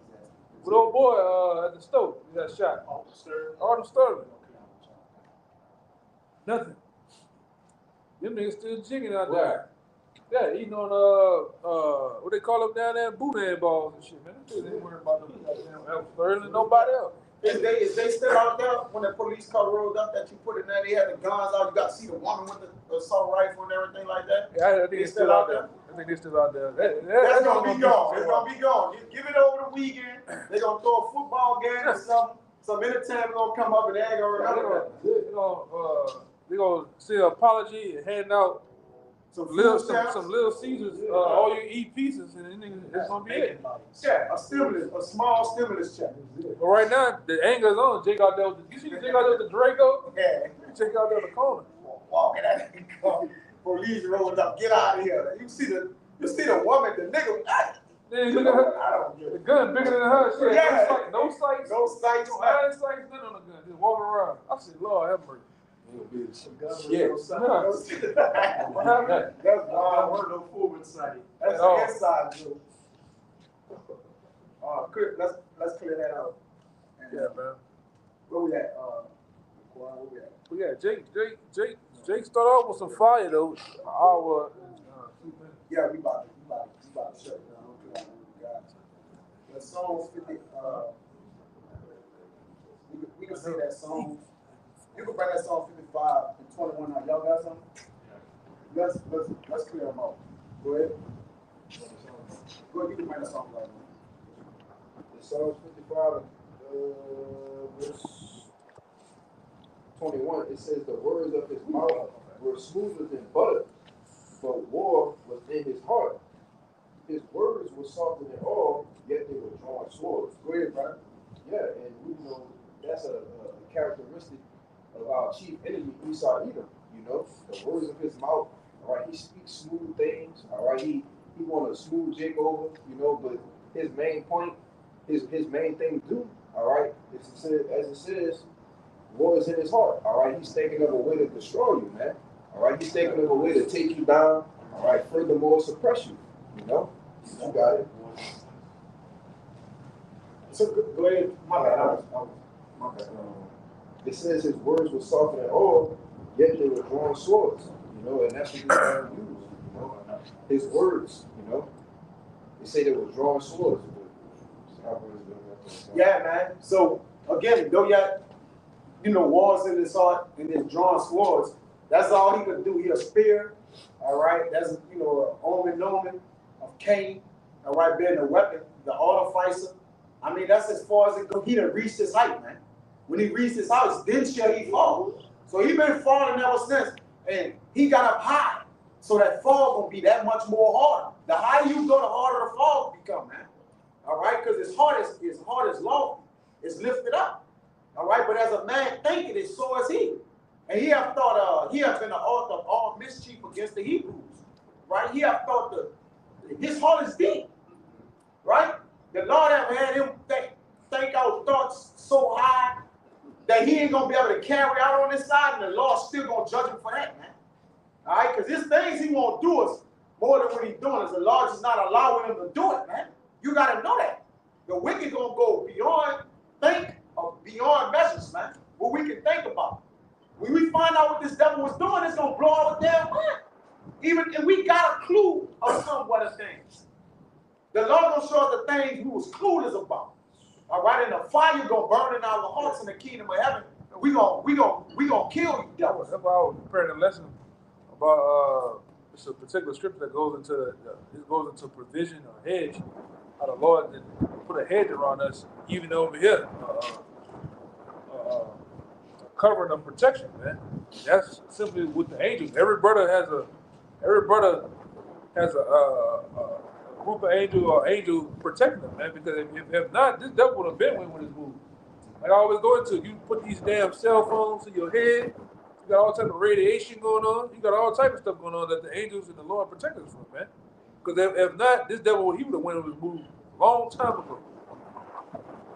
With old boy at the stove, he got shot. Arnold Sterling. Nothing. Them niggas still jigging out there. Yeah, eating on what they call them down there, boudin balls and shit, man. They ain't worried about them goddamn Sterling, nobody else. Is they still out there when the police car rolled up that you put in there? They had the guns out. You got to see the woman with the assault rifle and everything like that. Yeah, I think it's still out there. I think they're still out there. That's gonna be gone. It's gonna be gone. Give it over the weekend. They're gonna throw a football game or something. Some entertainment gonna come up and they ain't gonna remember that. They're gonna say an apology and hand out some little Caesars, all you eat pieces, and then it's gonna be it. Check, a small stimulus check. But right now, the anger is on. Jake out there with you see Jake out there with the Draco? Yeah. Jake out there in the corner. Walking at the car. Police rolled up. Get out of here. You see the woman, the nigga. Then you look at her. I don't give The gun bigger than her. Shit. Yeah. No sights. No sights. No iron sights. Nothing on the gun. Just walking around. I said, Lord have mercy. Yeah. What happened? That's why I weren't no fool inside. That's Oh. the inside joke. Let's clear that out. And, Yeah, man. where we at? Where we at? But yeah, Jake started off with some fire though. Our Yeah, we about to shut it down. We got the song 50. We can say that song. You can bring that song 55 and 21 out. Y'all got something? Let's clear them out. Go ahead. Go ahead. You can bring that song right now. The Psalms 55, verse 21, it says, the words of his mouth were smoother than butter, but war was in his heart. His words were softer than all, yet they were drawn swords. Go ahead, brother. Yeah, and we know that's a characteristic of our chief enemy, Esau Edom. You know, the words of his mouth. All right, he speaks smooth things. All right, he want to smooth Jake over. You know, but his main point, his main thing to do. All right, as it says, war is in his heart. All right, he's thinking of a way to destroy you, man. All right, he's thinking of a way to take you down. All right, furthermore, suppress you. You know, you got it. So go ahead. My bad. My bad. It says his words were softer than all, yet they were drawn swords. You know, and that's what he's trying to use. You know, his words. You know, they say they were drawn swords. Yeah, man. So again, though wars in his heart and his drawn swords. That's all he could do. He a spear. All right. That's an omen of Cain. All right, being a weapon, the artificer. I mean, that's as far as it goes. He done reached his height, man. When he reached his house, then shall he fall. So he been falling ever since, and he got up high. So that fall gonna be that much more hard. The higher you go, the harder the fall become, man. All right, because his heart is lofty, it's lifted up. All right, but as a man thinketh, it so is he. And he have thought he have been the author of all mischief against the Hebrews. Right? He have thought his heart is deep. Right? The Lord have had him think out thoughts so high that he ain't gonna be able to carry out on this side, and the Lord's still gonna judge him for that, man. All right, because his things he won't do is more than what he's doing. Is the Lord just not allowing him to do it, man? You gotta know that. The wicked gonna go beyond measures, man. What we can think about. When we find out what this devil was doing, it's gonna blow our damn mind. and we got a clue of somewhat of things. The Lord gonna show us the things we was clueless about. All right, and the fire gonna burn in our hearts in the kingdom of heaven. We gonna kill you, devils. That's why I was preparing a lesson about it's a particular scripture that goes into provision or hedge. How the Lord did put a hedge around us, even over here, covering of protection, man. That's simply with the angels. Every brother has a group of angels or angel protecting them, man. Because if not, this devil would have been when his move. Like I always go into, you put these damn cell phones in your head. You got all type of radiation going on. You got all type of stuff going on that the angels and the Lord protect us from, man. Because if not, this devil, he would have went on his move a long time ago.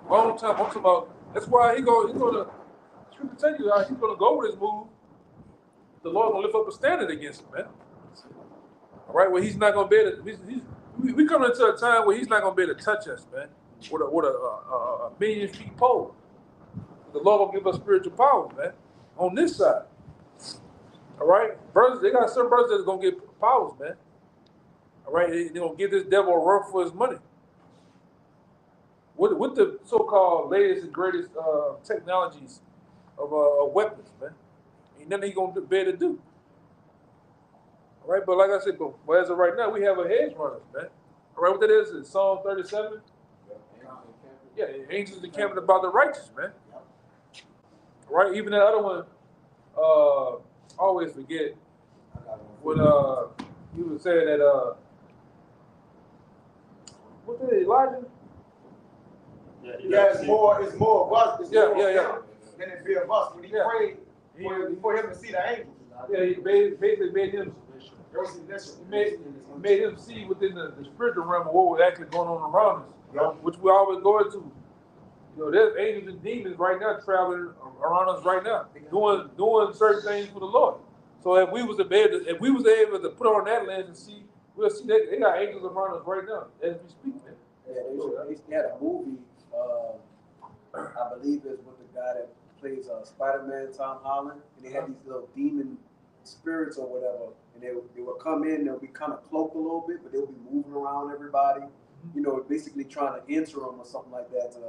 Long time. I'm talking about. That's why he's gonna. Scripture tell you how he's gonna go with his move. The Lord gonna lift up a standard against him, man. All right, well he's not gonna be able to. We coming into a time where he's not gonna be able to touch us, man. With a million feet pole. The Lord gonna give us spiritual power, man. On this side. All right, brothers, they got some brothers that's gonna get powers, man. All right, they're gonna give this devil a run for his money. With the so-called latest and greatest technologies of weapons, man. Ain't nothing he gonna be able to do. All right, but like I said, but as of right now, we have a hedge runner, man. All right, what that is Psalm 37. Yeah, angels encamping about the righteous, man. All right, even that other one, I always forget when he was saying that what did Elijah? Yeah, it's more of us. It's more of him than it be of us. When he prayed for him to see the angels. Yeah, he basically made him. He made him see within the spiritual realm of what was actually going on around us, which we always go into. You know, there's angels and demons right now traveling around us right now, doing certain things for the Lord. So if we was able to put on that lens and see, we'll see that they got angels around us right now as we speak. Man. Yeah, they had a movie. I believe it's with the guy that plays Spider-Man, Tom Holland, and they had these little demon spirits or whatever, and they would come in, they'll be kind of cloaked a little bit, but they'll be moving around everybody, you know, basically trying to enter them or something like that to,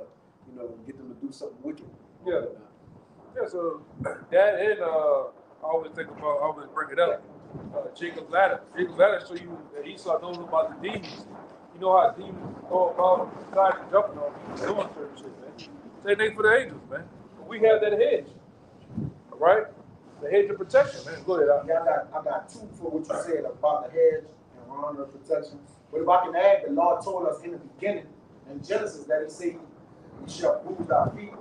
you know, get them to do something wicked. Yeah. Yeah, so that and I always bring it up. Jacob's ladder. Jacob's ladder show you that Esau knows about the demons. You know how demons go about God jumping on people, doing certain shit, man. Same thing for the angels, man. But we have that hedge. All right? The hedge of protection, man. Go ahead. I got two for what you said about the hedge and round of protection. But if I can add, the Lord told us in the beginning in Genesis that he said, we shall bruise our feet.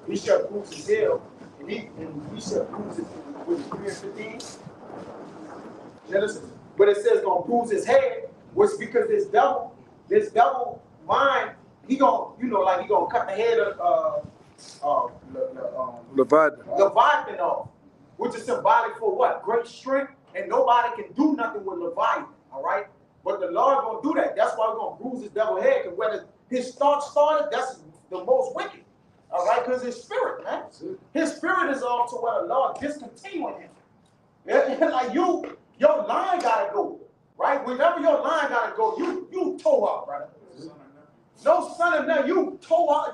We shall bruise his heel, and we shall bruise his with 3:15. Genesis. But it says gonna bruise his head, which because this devil mind, he gonna cut the head of Leviathan off, which is symbolic for what? Great strength, and nobody can do nothing with Leviathan. All right, but the Lord gonna do that. That's why we're gonna bruise his devil head, because whether his thoughts started, that's the most wicked. All right, because his spirit, man, his spirit is off to where the Lord discontinuing him. Yeah, like your line gotta go, right? Whenever your line gotta go, you toe up, brother. No son of man, you toe up,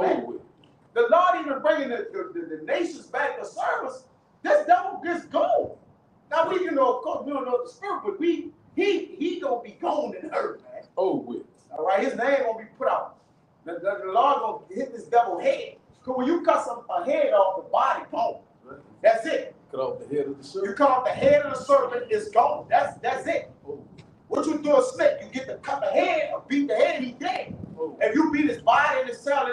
man. The Lord even bringing the nations back to service. This devil gets gone. Now we, of course, we don't know the spirit, but he gonna be gone in the earth, man. Oh, with. All right, his name gonna be put out. The Lord gonna hit this devil head. Because when you cut a head off, the body gone. That's it. Cut off the head of the serpent. You cut off the head of the serpent, it's gone. That's it. Oh. What you do a snake, you get to cut the head or beat the head, he dead. Oh. If you beat his body and his cell,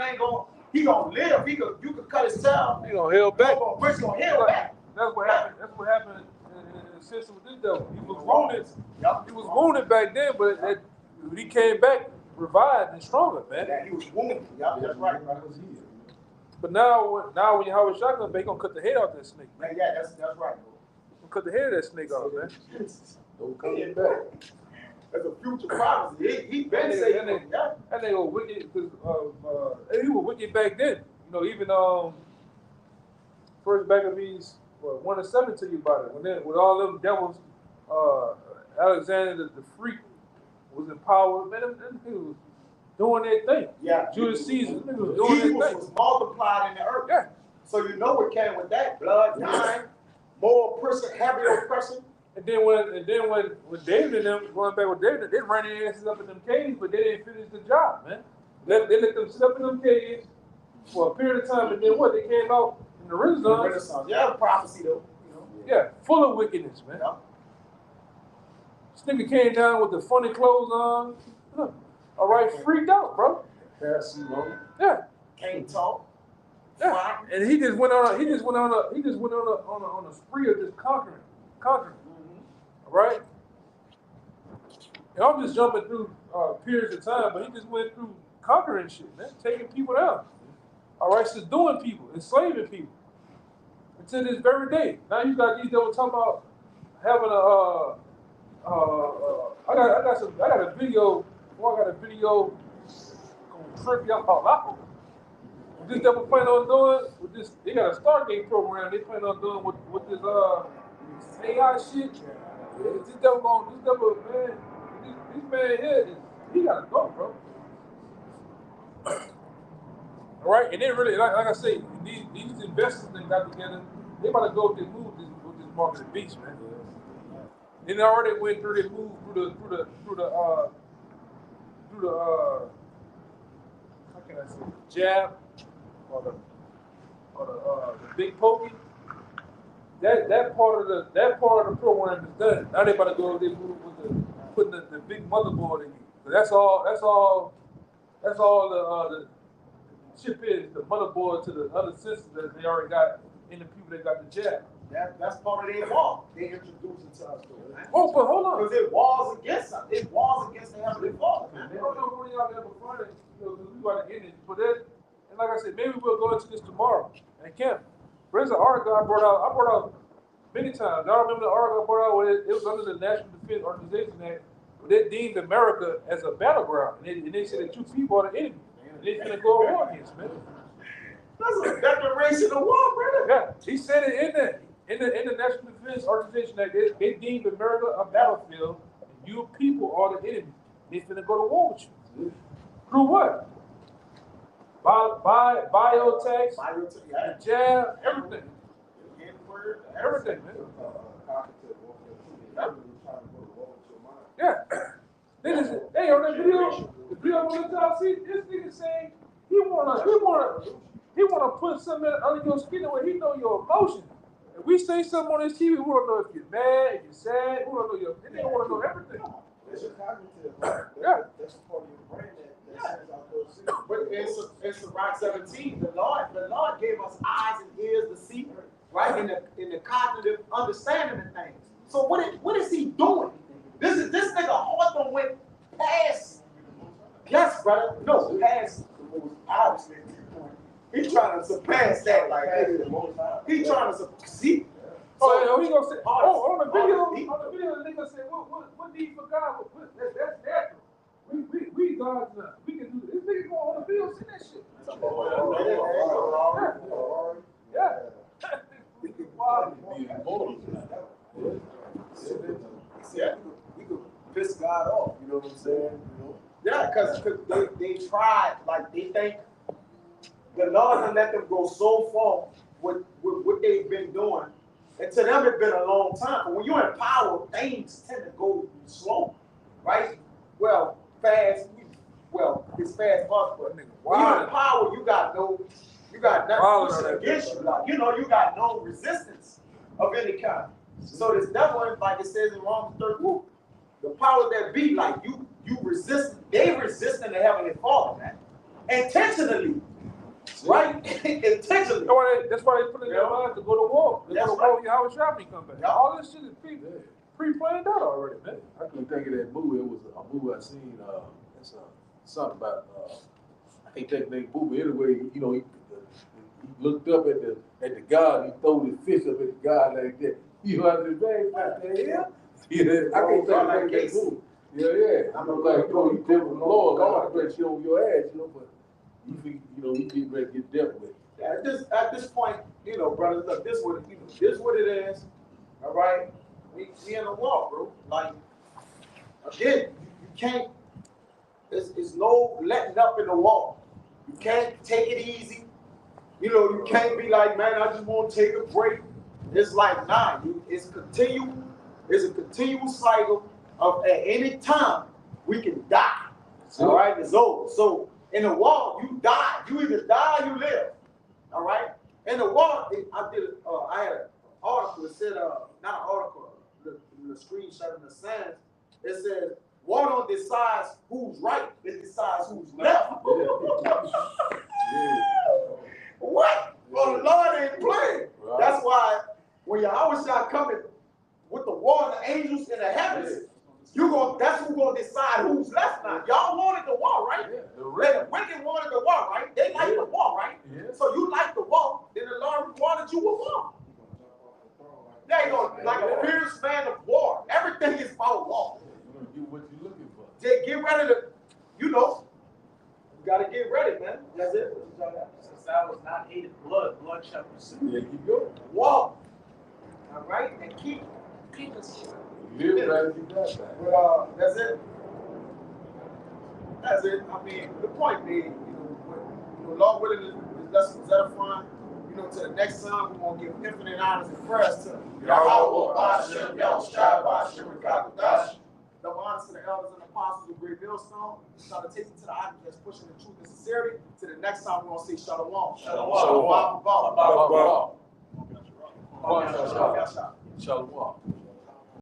he gonna live. You could cut his cell. He gonna heal back. He's gonna heal back. That's what happened. That's what happened in the system with this devil. He was wounded. Yep. He was wounded back then, but when he came back, revived and stronger, man. Yeah, he was wounded. Yep, that's right. But now when you have a shotgun, he gonna cut the head off that snake. Man, yeah, that's right. He'll cut the head of that snake off, man. Don't come back. That's a future prophecy. He been saying that. That nigga was wicked because he was wicked back then. You know, even first Maccabees want to send it to you about it. With all them devils, Alexander the freak was in power. Man, them niggas was doing their thing. Yeah. Julius Caesar, them niggas was doing their Evil thing. was multiplied in the earth. Yeah. So you know what came with that? Blood, dying, more oppression, heavy oppression. And then when David and them, going back with David, they ran their asses up in them caves, but they didn't finish the job, man. They let them sit up in them caves for a period of time, and then what? They came out in the Renaissance. Yeah, prophecy though. You know. Yeah, full of wickedness, man. Yeah. This nigga came down with the funny clothes on. All right, freaked out, bro. Yeah. Can't talk. Yeah. Fine. And he just went on a spree of just conquering. All right. And I'm just jumping through periods of time, but he just went through conquering shit, man, taking people out. All right, just doing people, enslaving people. Until this very day. Now you got these that were talking about having I got a video. Boy, I got a video gonna trip y'all out. What this devil plan on doing with this? They got a Stargate program. They plan on doing with this AI shit. This devil, man, this man here, he gotta go, bro. All right, and they really, like I say, these investors that got together, they about to go with this mark of the beast, man. They already went through. They moved through the how can I say, jab or the big pokey. That part of the program is done. Now they about to go. They move with putting the big motherboard in you. So that's all the chip is, the motherboard to the other systems that they already got in the people that got the jab. That's part of their law. They introduced it to us, though. Oh, but hold on. Because it wars against us. It wars against the Heavenly Father. I don't know when y'all ever find it, because we got to end it. But that, and like I said, maybe we'll go into this tomorrow at camp. There's an article I brought out many times. Y'all remember the article I brought out where it was under the National Defense Organization Act, where they deemed America as a battleground. And they said that you people are the enemy. And they're going to go to war against, man. That's a declaration of war, brother. Yeah, he said it in there. In the National Defense Organization Act, they deemed America a battlefield, and you people are the enemy. They're finna go to war with you. Through what? Biotex, the jab, everything. Everything, man. Yeah. They on that video, the video on the top, see, this nigga saying he wanna put something under your skin where he know your emotions. If we say something on this TV, we don't know if you're mad, if you're sad, we don't know your. They don't want to know everything. That's your cognitive. Yeah. That's part of your brain that sends out those signals. But it's Rock 17. The Lord gave us eyes and ears to see, right? In the cognitive understanding of things. So what is he doing? This nigga Hawthorne went past. Yes, brother. No, past. Obviously, he trying to surpass that. Like he trying to see. Oh, he gonna say. On the video, the nigga said, "What need for God? That's natural. We God's now. We can do this. This nigga go on the video, see that shit. Yeah. Yeah. We could piss God off. You know what I'm saying? You know? Yeah, because they tried, like they think the Lord will let them go so far with what they've been doing. And to them it's been a long time. But when you're in power, things tend to go slow, right? Well, fast. Well, it's fast us, but when you're in power, you got nothing pushing against you. Like, you got no resistance of any kind. So this devil, like it says in Romans 13, the power that be, like you resist, they resisting the Heavenly Father, man. Intentionally. Right? Intentionally. That's why they put in their mind to go to war. They go to war with Yahweh Shah when he come back. Yeah. All this shit is pre-planned out already, man. I couldn't think of that movie. It was a movie I seen. It's something about I can't think of the name movie. Anyway, he looked up at the God. He threw his fist up at the God like that. You know what I'm saying? Yeah. I can't think of that movie. Yeah. I'm like, you devil Lord, God, I bet you on your ass, but he getting ready to get dealt with. Yeah, at this point, you know, brothers, look, this what it is. All right, we in a war, bro. Like again, you can't. It's no letting up in the war. You can't take it easy. You know, you can't be like, man, I just want to take a break. It's like, nah, it's continue. It's a continual cycle of at any time we can die. All right, it's over. So in the war, you die. You either die or you live. All right. In the war, I had an article. It said, not an article, the screenshot in the sense. It said, war don't decide who's right. It decides who's left. What? Well, the Lord ain't playing. Right. That's why when Yahweh shall come in with the war and the angels in the heavens, that's who's gonna decide who's left now. Y'all wanted the war, right? Yeah, the wicked wanted the war, right? They like the war, right? Yeah. So you like the war, then the Lord wanted you with war. There you go, like a fierce man of war. Everything is about war. You're gonna get what you're looking for. Get ready to, you gotta get ready, man. That's it. Since I was not hated blood shall pursue. Yeah, keep going. Walk. All right, and keep us. Live right, you got that. But that's it. That's it. I mean, the point being, Lord willing, this lesson was edifying. To the next time, we're gonna give infinite honors and prayers to Yahweh, Bashem, Yahushua, Bashem, Rakakadash. No honors to the elders and apostles of Great Millstone. Try to take you to the object that's pushing the truth and sincerity. To the next time, we're gonna say Shalom. Shalom. Shalom. Shalom.